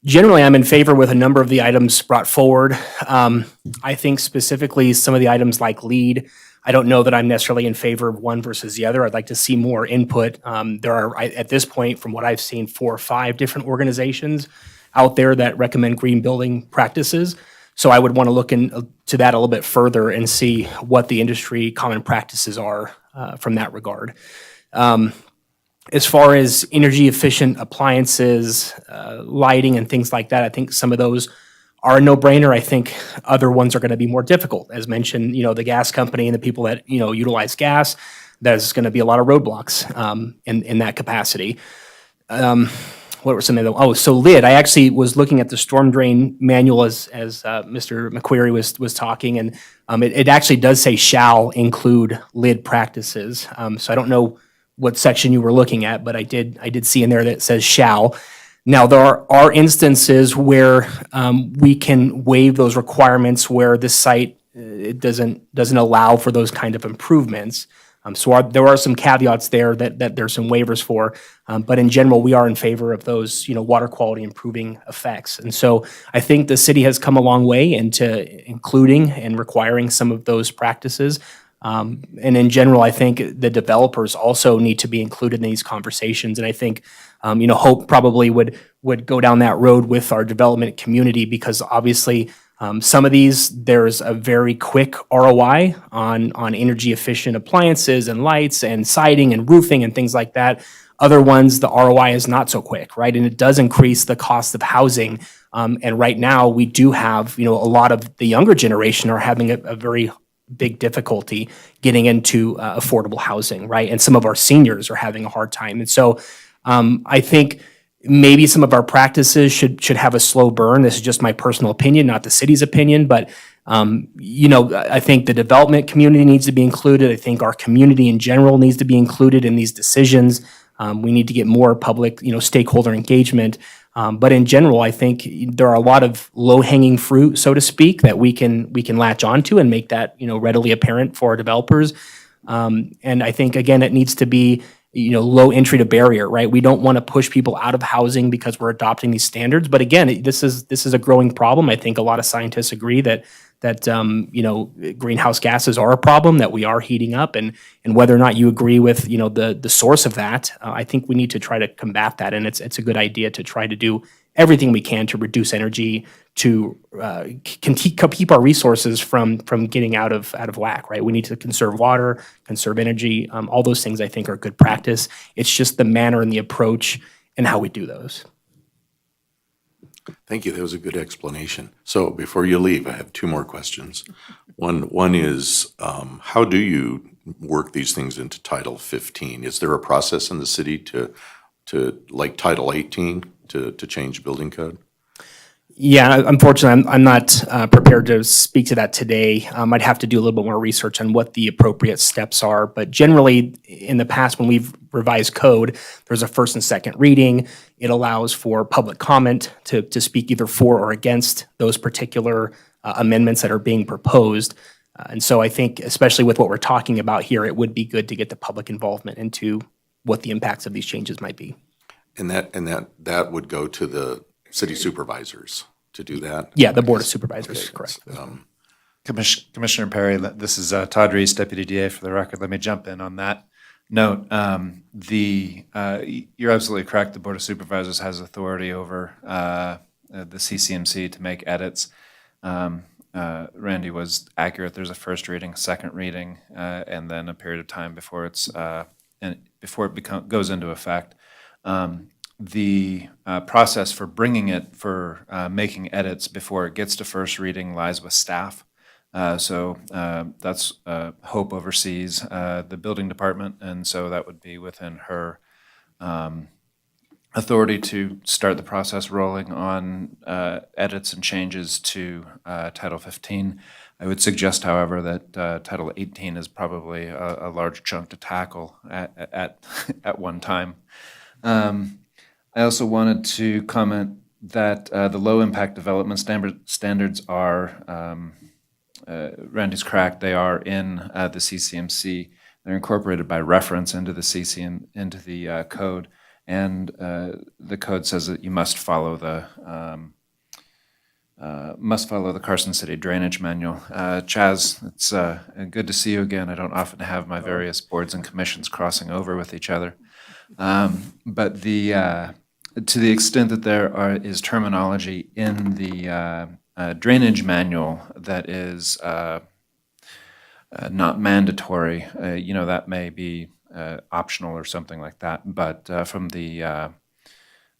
generally, I'm in favor with a number of the items brought forward. I think specifically some of the items like LEED, I don't know that I'm necessarily in favor of one versus the other. I'd like to see more input. There are, at this point, from what I've seen, 4 or 5 different organizations out there that recommend green building practices. So I would want to look into that a little bit further and see what the industry common practices are from that regard. As far as energy efficient appliances, lighting and things like that, I think some of those are a no-brainer. I think other ones are going to be more difficult. As mentioned, the gas company and the people that, utilize gas, there's going to be a lot of roadblocks in that capacity. What were some of them? Oh, so lid. I actually was looking at the storm drain manual as Mr. McQuarrie was talking, and it actually does say shall include lid practices. So I don't know what section you were looking at, but I did see in there that it says shall. Now, there are instances where we can waive those requirements where the site it doesn't allow for those kind of improvements. There are some caveats there that there's some waivers for, but in general, we are in favor of those, water quality improving effects. And so I think the city has come a long way into including and requiring some of those practices. And in general, I think the developers also need to be included in these conversations. And I think, Hope probably would go down that road with our development community because obviously some of these, there's a very quick ROI on energy efficient appliances and lights and siding and roofing and things like that. Other ones, the ROI is not so quick, right? And it does increase the cost of housing. And right now we do have, a lot of the younger generation are having a very big difficulty getting into affordable housing, right? And some of our seniors are having a hard time. And so I think maybe some of our practices should have a slow burn. This is just my personal opinion, not the city's opinion, but I think the development community needs to be included. I think our community in general needs to be included in these decisions. We need to get more public, stakeholder engagement. But in general, I think there are a lot of low-hanging fruit, so to speak, that we can latch onto and make that, readily apparent for our developers. And I think, again, it needs to be low entry to barrier, right? We don't want to push people out of housing because we're adopting these standards. But again, this is a growing problem. I think a lot of scientists agree that greenhouse gases are a problem, that we are heating up, and whether or not you agree with the source of that, I think we need to try to combat that. And it's a good idea to try to do everything we can to reduce energy, to keep our resources from getting out of whack, right? We need to conserve water, conserve energy. All those things I think are good practice. It's just the manner and the approach and how we do those. Thank you. That was a good explanation. So before you leave, I have two more questions. One is, how do you work these things into Title 15? Is there a process in the city to like Title 18 to change building code? Yeah, unfortunately, I'm not prepared to speak to that today. I'd have to do a little bit more research on what the appropriate steps are. But generally, in the past, when we've revised code, there's a first and second reading. It allows for public comment to speak either for or against those particular amendments that are being proposed. And so I think, especially with what we're talking about here, it would be good to get the public involvement into what the impacts of these changes might be. And that would go to the city supervisors to do that? Yeah, the Board of Supervisors, Okay. correct. Commissioner Perry, this is Todd Reese, Deputy DA for the record. Let me jump in on that note. You're absolutely correct. The Board of Supervisors has authority over the CCMC to make edits. Randy was accurate. There's a first reading, second reading, and then a period of time before it goes into effect. The process for bringing it, for making edits before it gets to first reading lies with staff. So that's Hope oversees the building department, and so that would be within her authority to start the process rolling on edits and changes to Title 15. I would suggest, however, that Title 18 is probably a large chunk to tackle at one time. I also wanted to comment that the low-impact development standards are, Randy's correct, they are in the CCMC. They're incorporated by reference into the code, and the code says that you must follow the Carson City Drainage Manual. Chaz, it's good to see you again. I don't often have my various boards and commissions crossing over with each other. But to the extent that there is terminology in the drainage manual that is not mandatory, that may be optional or something like that. But from the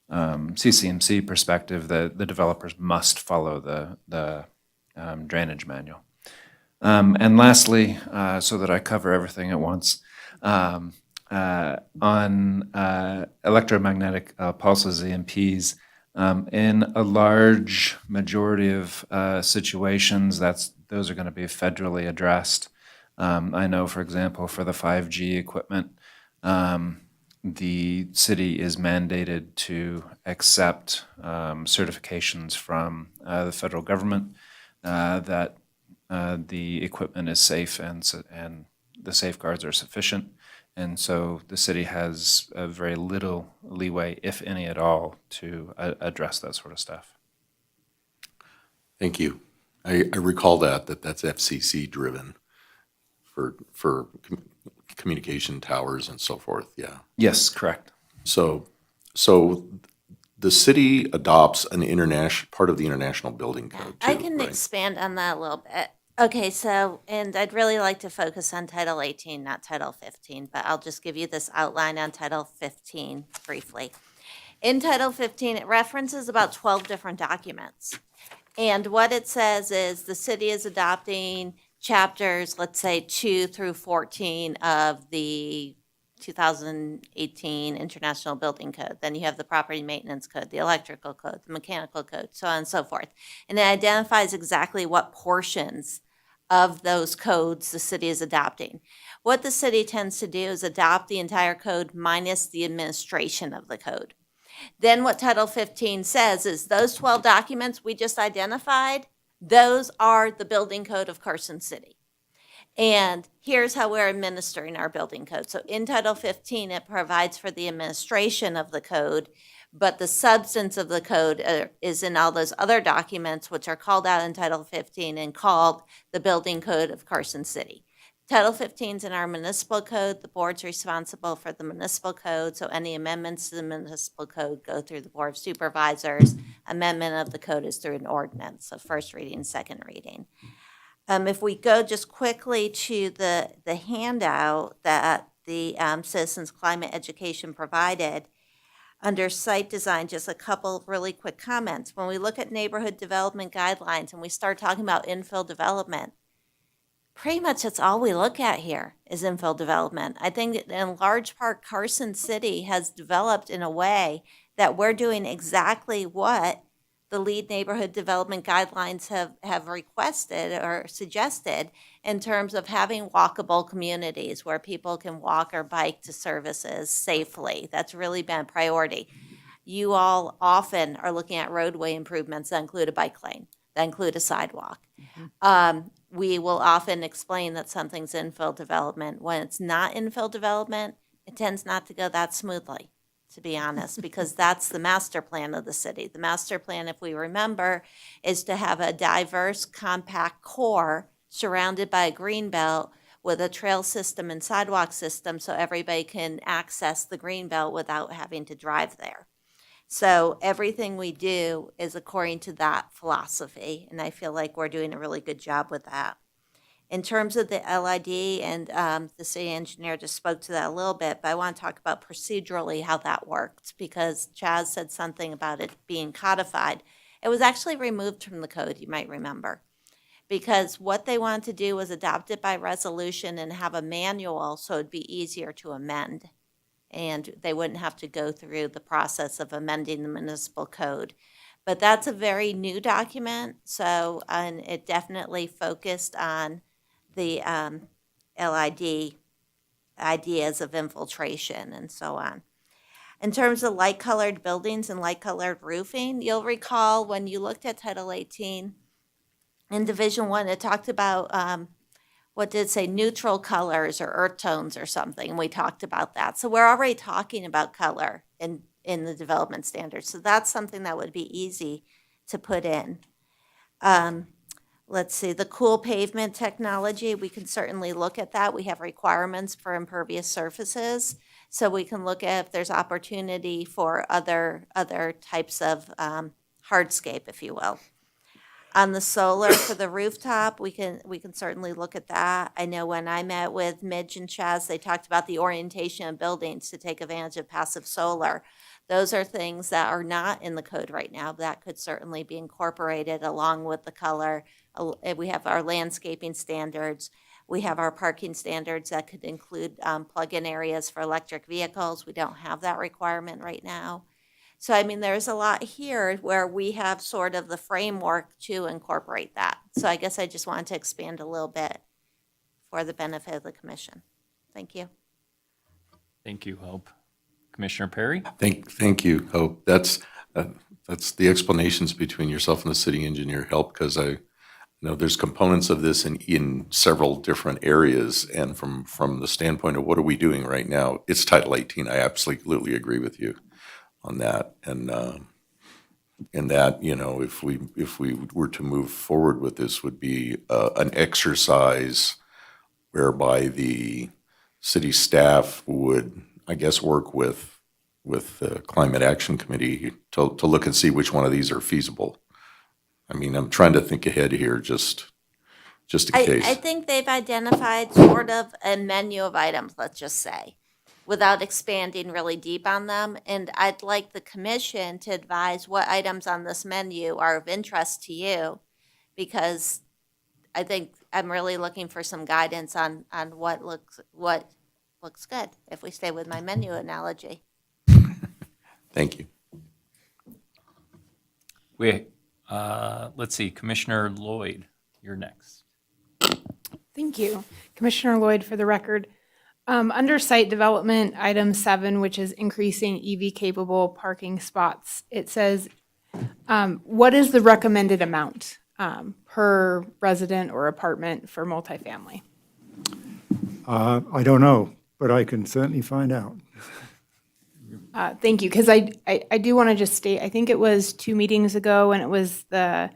CCMC perspective, the developers must follow the drainage manual. And lastly, so that I cover everything at once, on electromagnetic pulses, EMPs, in a large majority of situations, those are going to be federally addressed. I know, for example, for the 5G equipment, the city is mandated to accept certifications from the federal government that the equipment is safe and the safeguards are sufficient. And so the city has very little leeway, if any at all, to address that sort of stuff. Thank you. I recall that's FCC driven for communication towers and so forth, yeah. Yes, correct. So the city adopts an international, part of the International Building Code too, I can right? expand on that a little bit. Okay, so, and I'd really like to focus on Title 18, not Title 15, but I'll just give you this outline on Title 15 briefly. In Title 15, it references about 12 different documents. And what it says is the city is adopting chapters, let's say 2 through 14 of the 2018 International Building Code. Then you have the Property Maintenance Code, the Electrical Code, the Mechanical Code, so on and so forth. And it identifies exactly what portions of those codes the city is adopting. What the city tends to do is adopt the entire code minus the administration of the code. Then what Title 15 says is those 12 documents we just identified, those are the building code of Carson City. And here's how we're administering our building code. So in Title 15, it provides for the administration of the code, but the substance of the code is in all those other documents, which are called out in Title 15 and called the building code of Carson City. Title 15 is in our municipal code. The board's responsible for the municipal code, so any amendments to the municipal code go through the Board of Supervisors. Amendment of the code is through an ordinance, so first reading, second reading. If we go just quickly to the handout that the Citizens Climate Education provided, under site design, just a couple of really quick comments. When we look at neighborhood development guidelines and we start talking about infill development, pretty much that's all we look at here is infill development. I think that in large part, Carson City has developed in a way that we're doing exactly what the lead neighborhood development guidelines have requested or suggested in terms of having walkable communities where people can walk or bike to services safely. That's really been a priority. You all often are looking at roadway improvements that include a bike lane, that include a sidewalk. We will often explain that something's infill development. When it's not infill development, it tends not to go that smoothly, to be honest, because that's the master plan of the city. The master plan, if we remember, is to have a diverse, compact core surrounded by a green belt with a trail system and sidewalk system so everybody can access the green belt without having to drive there. So everything we do is according to that philosophy, and I feel like we're doing a really good job with that. In terms of the LID, and the city engineer just spoke to that a little bit, but I want to talk about procedurally how that worked, because Chaz said something about it being codified. It was actually removed from the code, you might remember, because what they wanted to do was adopt it by resolution and have a manual so it'd be easier to amend. And they wouldn't have to go through the process of amending the municipal code. But that's a very new document, so and it definitely focused on the LID ideas of infiltration and so on. In terms of light-colored buildings and light-colored roofing, you'll recall when you looked at Title 18, in Division 1, it talked about what did it say, neutral colors or earth tones or something, and we talked about that. So we're already talking about color in the development standards. So that's something that would be easy to put in. Let's see, the cool pavement technology, we can certainly look at that. We have requirements for impervious surfaces. So we can look at if there's opportunity for other types of hardscape, if you will. On the solar for the rooftop, we can certainly look at that. I know when I met with Midge and Chaz, they talked about the orientation of buildings to take advantage of passive solar. Those are things that are not in the code right now. That could certainly be incorporated along with the color. We have our landscaping standards. We have our parking standards that could include plug-in areas for electric vehicles. We don't have that requirement right now. So, I mean, there's a lot here where we have sort of the framework to incorporate that. So I guess I just wanted to expand a little bit for the benefit of the commission. Thank you. Thank you, Hope. Commissioner Perry? Thank you, Hope. That's the explanations between yourself and the city engineer help, because I know there's components of this in several different areas, and from the standpoint of what are we doing right now, it's Title 18. I absolutely agree with you on that, and that, you know, if we were to move forward with this, would be an exercise whereby the city staff would, I guess, work with the Climate Action Committee to look and see which one of these are feasible. I mean, I'm trying to think ahead here, just in case. I think they've identified sort of a menu of items, let's just say, without expanding really deep on them. And I'd like the commission to advise what items on this menu are of interest to you, because I think I'm really looking for some guidance on what looks good, if we stay with my menu analogy. Thank you. Let's see, Commissioner Lloyd, you're next. Thank you. Commissioner Lloyd, for the record. Under site development, item 7, which is increasing EV-capable parking spots, it says, what is the recommended amount per resident or apartment for multifamily? I don't know, but I can certainly find out. Thank you, because I do want to just state, I think it was 2 meetings ago, and it was the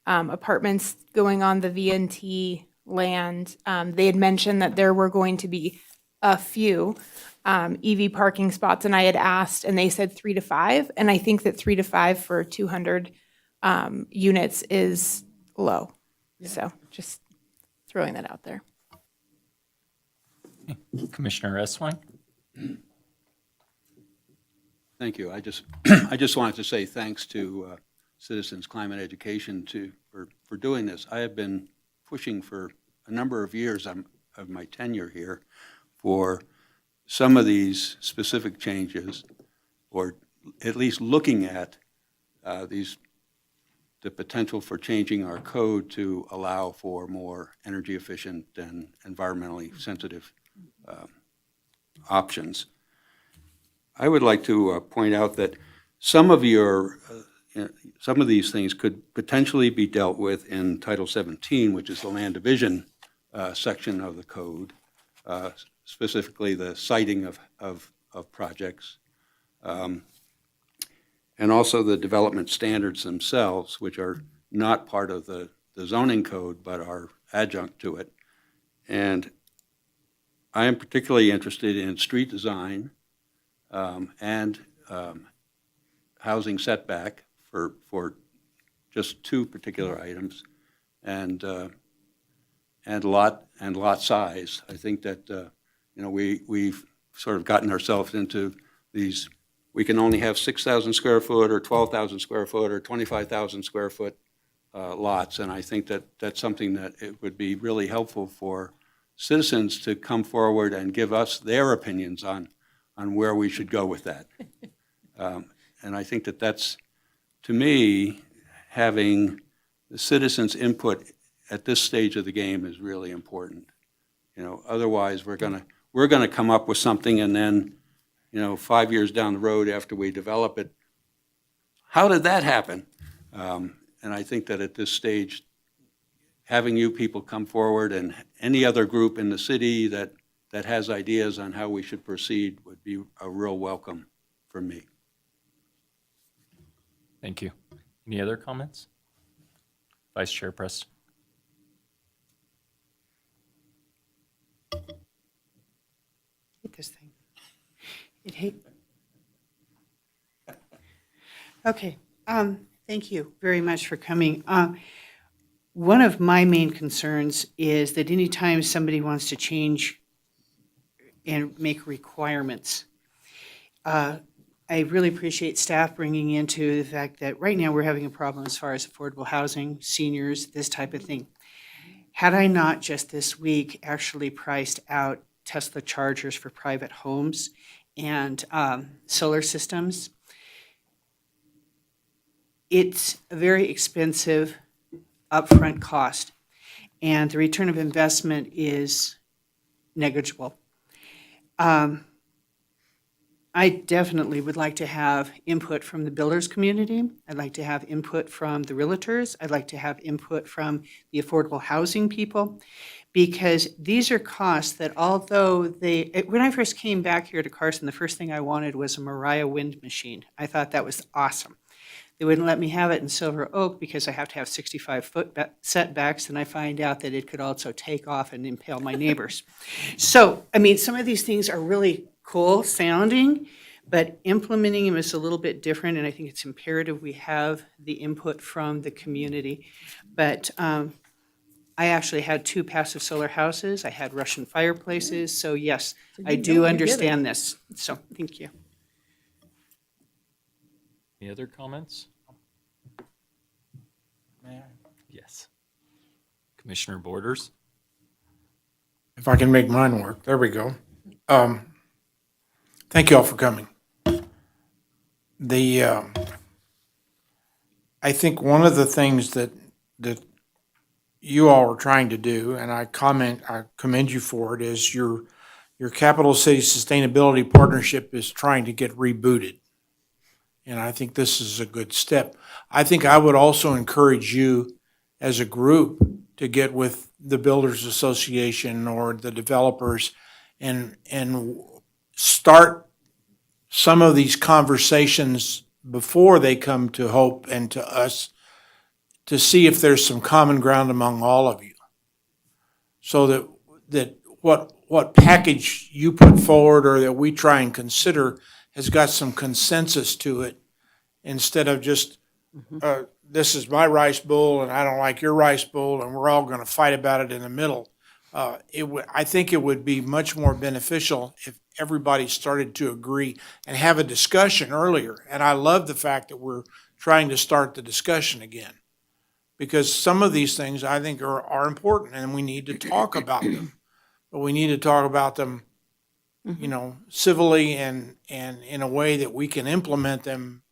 apartments going on the VNT land. They had mentioned that there were going to be a few EV parking spots, and I had asked, and they said 3 to 5, and I think that 3 to 5 for 200 units is low. Yeah. So just throwing that out there. Commissioner Eswine? Thank you. I just wanted to say thanks to Citizens Climate Education for doing this. I have been pushing for a number of years of my tenure here for some of these specific changes, or at least looking at the potential for changing our code to allow for more energy efficient and environmentally sensitive options. I would like to point out that some of these things could potentially be dealt with in Title 17, which is the land division section of the code, specifically the siting of projects, and also the development standards themselves, which are not part of the zoning code but are adjunct to it. And I am particularly interested in street design and housing setback for just 2 particular items, and lot size. I think that we've sort of gotten ourselves into these. We can only have 6,000 square foot or 12,000 square foot or 25,000 square foot lots, and I think that that's something that it would be really helpful for citizens to come forward and give us their opinions on where we should go with that. And I think that that's, to me, having the citizens' input at this stage of the game is really important. Otherwise we're gonna come up with something, and then 5 years down the road after we develop it, how did that happen? And I think that at this stage, having you people come forward and any other group in the city that has ideas on how we should proceed would be a real welcome for me. Thank you. Any other comments? Vice Chair Preston. Hate this thing. Okay. Thank you very much for coming. one of my main concerns is that anytime somebody wants to change and make requirements, I really appreciate staff bringing into the fact that right now we're having a problem as far as affordable housing, seniors, this type of thing. Had I not just this week actually priced out Tesla chargers for private homes and solar systems, it's a very expensive upfront cost, and the return of investment is negligible. I definitely would like to have input from the builders community. I'd like to have input from the realtors. I'd like to have input from the affordable housing people, because these are costs that although when I first came back here to Carson, the first thing I wanted was a Mariah wind machine. I thought that was awesome. They wouldn't let me have it in Silver Oak because I have to have 65-foot setbacks, and I find out that it could also take off and impale my neighbors. So, I mean, some of these things are really cool sounding, but implementing them is a little bit different, and I think it's imperative we have the input from the community. But I actually had 2 passive solar houses. I had Russian fireplaces, so yes, I do understand this. So, thank you. Any other comments? Yes. Commissioner Borders? If I can make mine work, there we go. Thank you all for coming. I think one of the things that you all are trying to do, and I commend you for it, is your Capital City Sustainability Partnership is trying to get rebooted. And I think this is a good step. I think I would also encourage you as a group to get with the Builders Association or the developers and start some of these conversations before they come to Hope and to us, to see if there's some common ground among all of you. So that what package you put forward or that we try and consider has got some consensus to it, instead of just, this is my rice bowl and I don't like your rice bowl and we're all going to fight about it in the middle. I think it would be much more beneficial if everybody started to agree and have a discussion earlier. And I love the fact that we're trying to start the discussion again, because some of these things I think are important and we need to talk about them. But we need to talk about them, civilly and in a way that we can implement them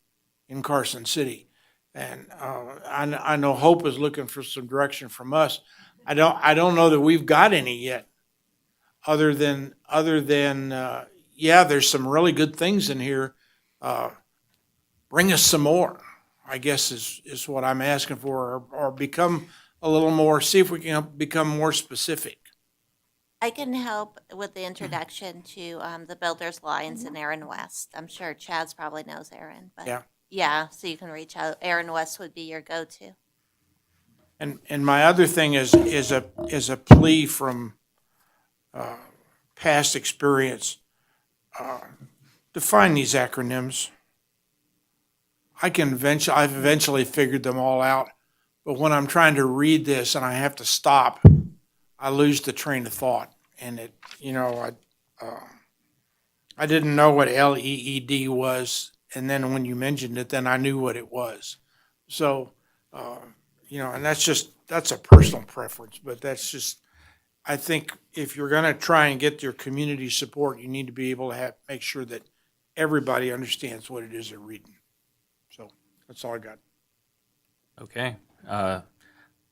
in Carson City. And I know Hope is looking for some direction from us. I don't know that we've got any yet, other than there's some really good things in here. Bring us some more, I guess is what I'm asking for, or become a little more, see if we can become more specific. I can help with the introduction to the Builders Alliance in Aaron West. I'm sure Chaz probably knows Aaron, but yeah, so you can reach out. Aaron West would be your go-to. And my other thing is a plea from past experience. Define these acronyms. I've eventually figured them all out, but when I'm trying to read this and I have to stop, I lose the train of thought. And I didn't know what LEED was, and then when you mentioned it, then I knew what it was. So, and that's a personal preference, but that's just, I think if you're going to try and get your community support, you need to be able to make sure that everybody understands what it is they're reading. So that's all I got. Okay. I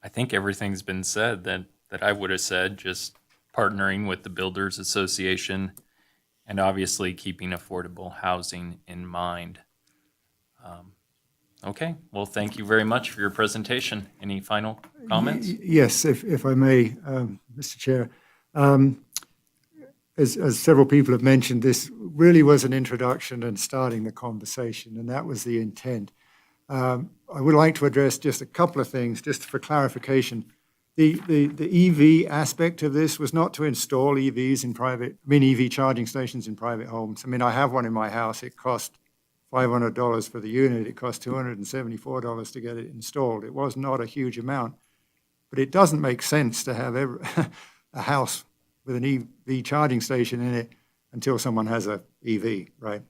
think everything's been said that I would have said, just partnering with the Builders Association and obviously keeping affordable housing in mind. Okay, well, thank you very much for your presentation. Any final comments? Yes, if I may, Mr. Chair. As several people have mentioned, this really was an introduction and starting the conversation, and that was the intent. I would like to address just a couple of things, just for clarification. The EV aspect of this was not to install EV charging stations in private homes. I have one in my house. It cost $500 for the unit. It cost $274 to get it installed. It was not a huge amount. But it doesn't make sense to have a house with an EV charging station in it until someone has a EV, right?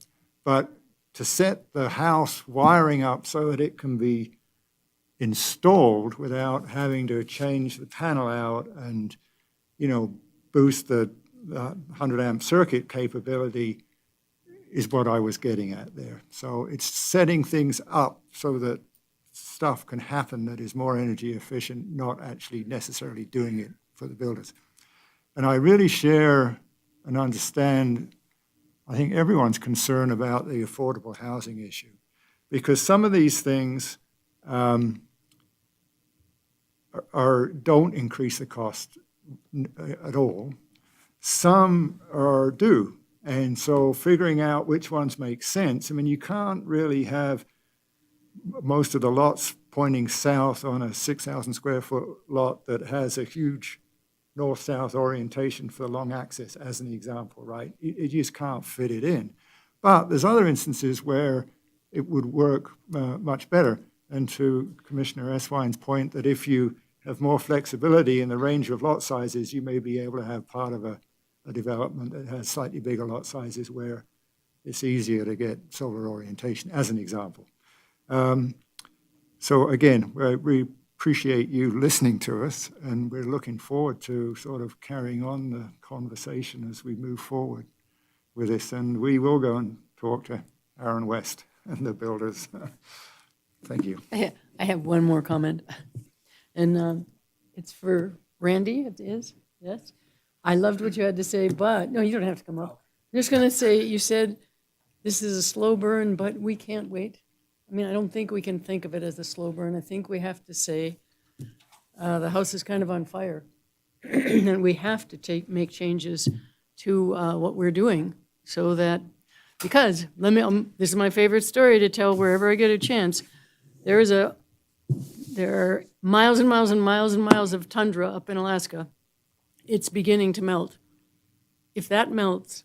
But to set the house wiring up so that it can be installed without having to change the panel out and, boost the 100 amp circuit capability is what I was getting at there. So it's setting things up so that stuff can happen that is more energy efficient, not actually necessarily doing it for the builders. And I really share and understand, I think, everyone's concern about the affordable housing issue, because some of these things don't increase the cost at all. Some do. And so figuring out which ones make sense, I mean, you can't really have most of the lots pointing south on a 6,000 square foot lot that has a huge north-south orientation for long axis, as an example, right? You just can't fit it in. But there's other instances where it would work much better. And to Commissioner Eswine's point, that if you have more flexibility in the range of lot sizes, you may be able to have part of a development that has slightly bigger lot sizes where it's easier to get solar orientation, as an example. So again, we appreciate you listening to us, and we're looking forward to sort of carrying on the conversation as we move forward with this. And we will go and talk to Aaron West and the builders. Thank you. I have one more comment, and it's for Randy, it is, yes? I loved what you had to say, but, no, you don't have to come up. I'm just going to say, you said this is a slow burn, but we can't wait. I mean, I don't think we can think of it as a slow burn. I think we have to say the house is kind of on fire, and we have to make changes to what we're doing so that, because, this is my favorite story to tell wherever I get a chance. There are miles and miles and miles and miles of tundra up in Alaska. It's beginning to melt. If that melts,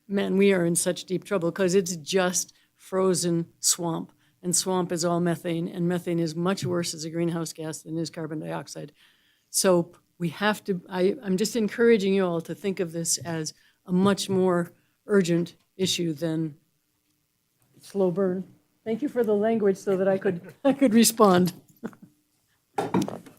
man, we are in such deep trouble, because it's just frozen swamp, and swamp is all methane, and methane is much worse as a greenhouse gas than is carbon dioxide. So we have to, I'm just encouraging you all to think of this as a much more urgent issue than slow burn. Thank you for the language so that I could respond.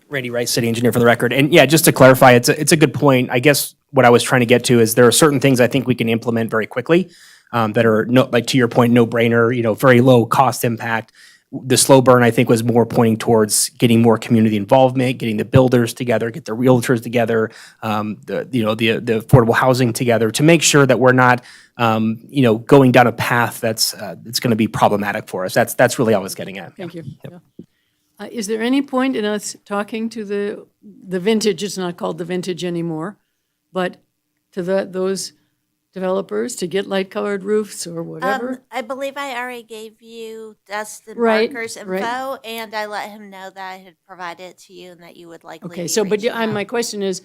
Randy Rice, city engineer for the record. And yeah, just to clarify, it's a good point. I guess what I was trying to get to is there are certain things I think we can implement very quickly that are, like to your point, no brainer, very low cost impact. The slow burn, I think, was more pointing towards getting more community involvement, getting the builders together, get the realtors together, the affordable housing together, to make sure that we're not, going down a path that's going to be problematic for us. That's really all I was getting at. Thank you. Yeah. Is there any point in us talking to the Vintage, it's not called the Vintage anymore, but to those developers to get light-colored roofs or whatever? I believe I already gave you Dustin Right, Barker's info, right. and I let him know that I had provided it to you and that you would likely Okay, be so, but reaching out. my question is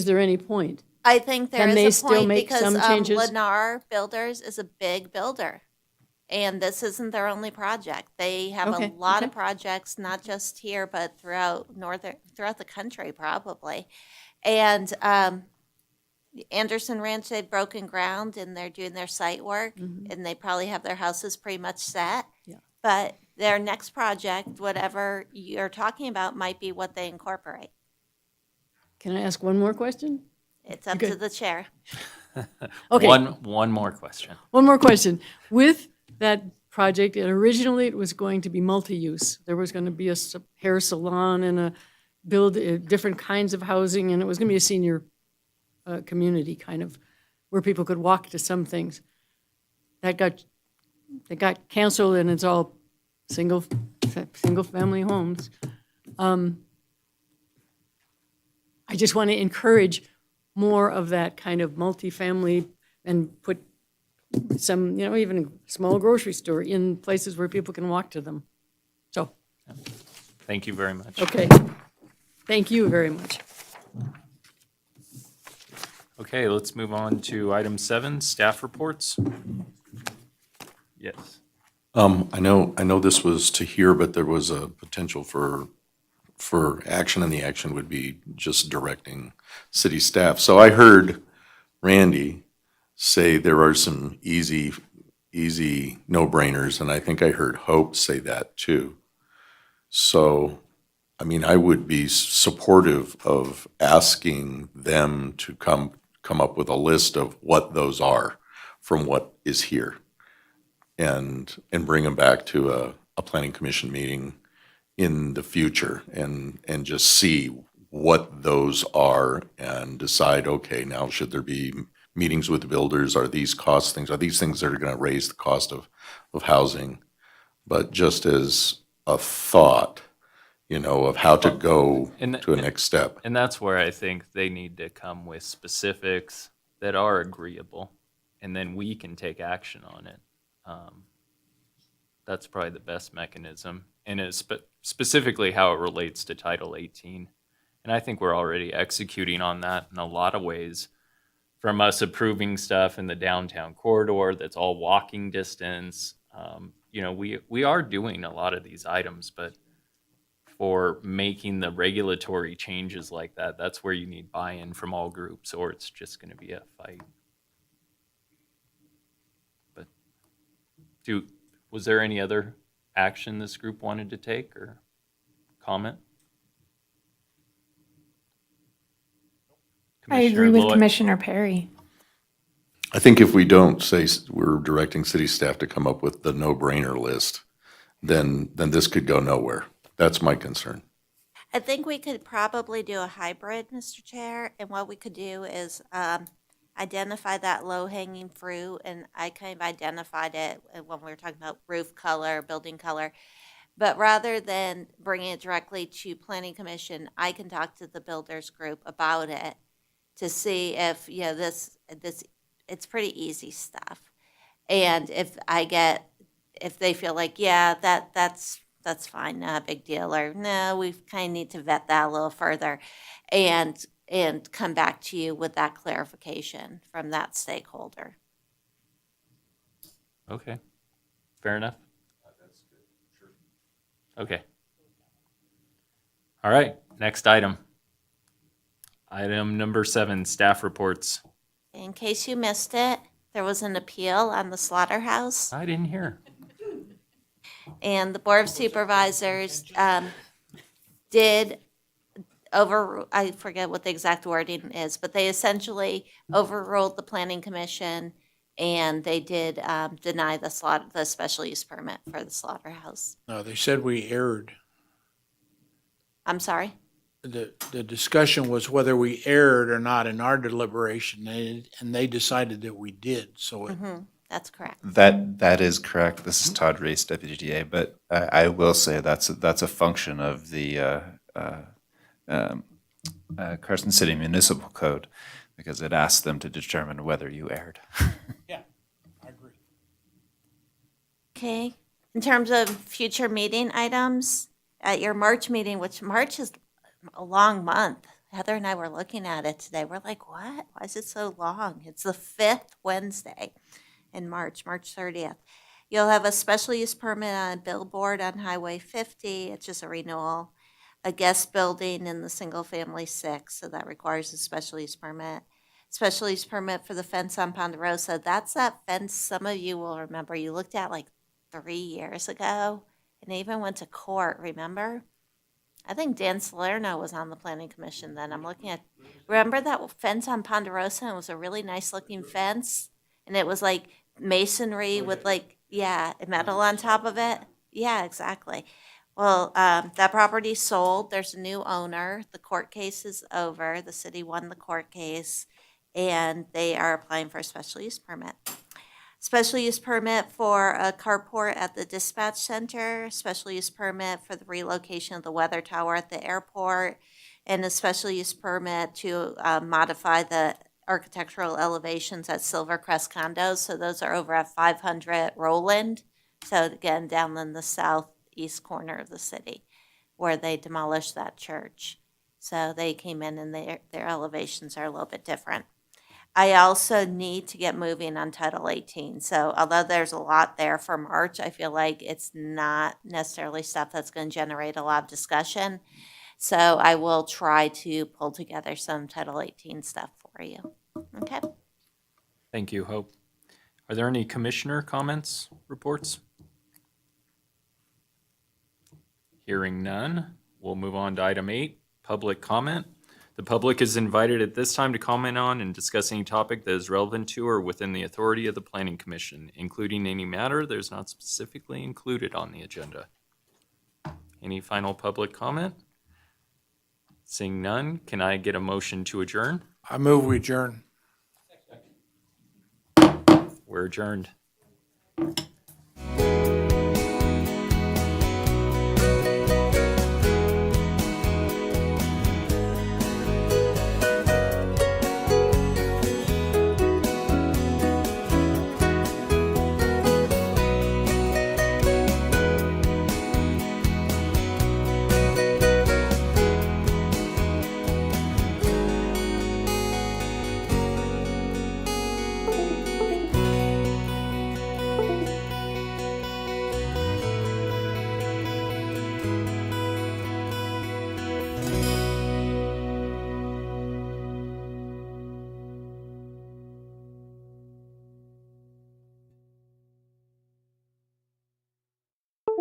there any point? I think there Can they is a still point make because some changes? Lennar Builders is a big builder, and this isn't their only project. They have Okay, a lot okay. of projects, not just here, but throughout the country probably. And Anderson Ranch, they've broken ground and they're doing their site work, and they probably have their houses pretty much set. Yeah. But their next project, whatever you're talking about, might be what they incorporate. Can I ask one more question? It's up Okay. to the chair. Okay. One more question. One more question. With that project, originally it was going to be multi-use. There was going to be a hair salon and build different kinds of housing, and it was going to be a senior community kind of, where people could walk to some things. That got canceled, and it's all single family homes. I just want to encourage more of that kind of multifamily and put some, even a small grocery store in places where people can walk to them. So, Thank you very much. okay. Thank you very much. Okay, let's move on to item 7, staff reports. Yes. I know this was to hear, but there was a potential for for action, and the action would be just directing city staff. So I heard Randy say there are some easy no-brainers, and I think I heard Hope say that too. So, I mean, I would be supportive of asking them to come up with a list of what those are from what is here, and bring them back to a planning commission meeting in the future, and just see what those are and decide, okay, now should there be meetings with the builders? Are these things that are going to raise the cost of housing? But just as a thought, of how to go to a next step. And that's where I think they need to come with specifics that are agreeable, and then we can take action on it. That's probably the best mechanism, and it's specifically how it relates to Title 18. And I think we're already executing on that in a lot of ways, from us approving stuff in the downtown corridor that's all walking distance. We are doing a lot of these items, but for making the regulatory changes like that, that's where you need buy-in from all groups, or it's just going to be a fight. But was there any other action this group wanted to take or comment? I agree with Lloyd? Commissioner Perry. I think if we don't say we're directing city staff to come up with the no-brainer list, then this could go nowhere. That's my concern. I think we could probably do a hybrid, Mr. Chair, and what we could do is identify that low-hanging fruit, and I kind of identified it when we were talking about roof color, building color. But rather than bringing it directly to Planning Commission, I can talk to the builders group about it to see if, this it's pretty easy stuff. And if they feel like, that's fine, not a big deal, or no, we kind of need to vet that a little further, and come back to you with that clarification from that stakeholder. Okay, fair enough. That's good. Sure. Okay. All right, next item. Item number 7, staff reports. In case you missed it, there was an appeal on the slaughterhouse. I didn't hear. And the Board of Supervisors did I forget what the exact wording is, but they essentially overruled the Planning Commission, and they did deny the special use permit for the slaughterhouse. No, they said we erred. I'm sorry? The discussion was whether we erred or not in our deliberation, and they decided that we did, so That's correct. That is correct. This is Todd Reese, Deputy DA, but I will say that's a function of the Carson City Municipal Code, because it asks them to determine whether you erred. yeah, I agree. Okay. In terms of future meeting items, at your March meeting, which March is a long month. Heather and I were looking at it today. We're like, what? Why is it so long? It's the 5th Wednesday in March 30th. You'll have a special use permit on a billboard on Highway 50. It's just a renewal. A guest building in the single family 6, so that requires a special use permit. Special use permit for the fence on Ponderosa. That's that fence some of you will remember you looked at like 3 years ago, and they even went to court, remember? I think Dan Salerno was on the Planning Commission then. I'm looking at, remember that fence on Ponderosa? It was a really nice looking fence, and it was like masonry with metal on top of it. Yeah, exactly. Well, that property sold. There's a new owner. The court case is over. The city won the court case, and they are applying for a special use permit. Special use permit for a carport at the dispatch center, special use permit for the relocation of the weather tower at the airport, and a special use permit to modify the architectural elevations at Silvercrest condos. So those are over at 500 Roland. So again, down in the southeast corner of the city where they demolished that church. So they came in and their elevations are a little bit different. I also need to get moving on Title 18. So although there's a lot there for March, I feel like it's not necessarily stuff that's going to generate a lot of discussion. So I will try to pull together some Title 18 stuff for you. Okay? Thank you, Hope. Are there any commissioner comments, reports? Hearing none, we'll move on to item 8, public comment. The public is invited at this time to comment on and discuss any topic that is relevant to or within the authority of the Planning Commission, including any matter that is not specifically included on the agenda. Any final public comment? Seeing none, can I get a motion to adjourn? I move we adjourn. We're adjourned.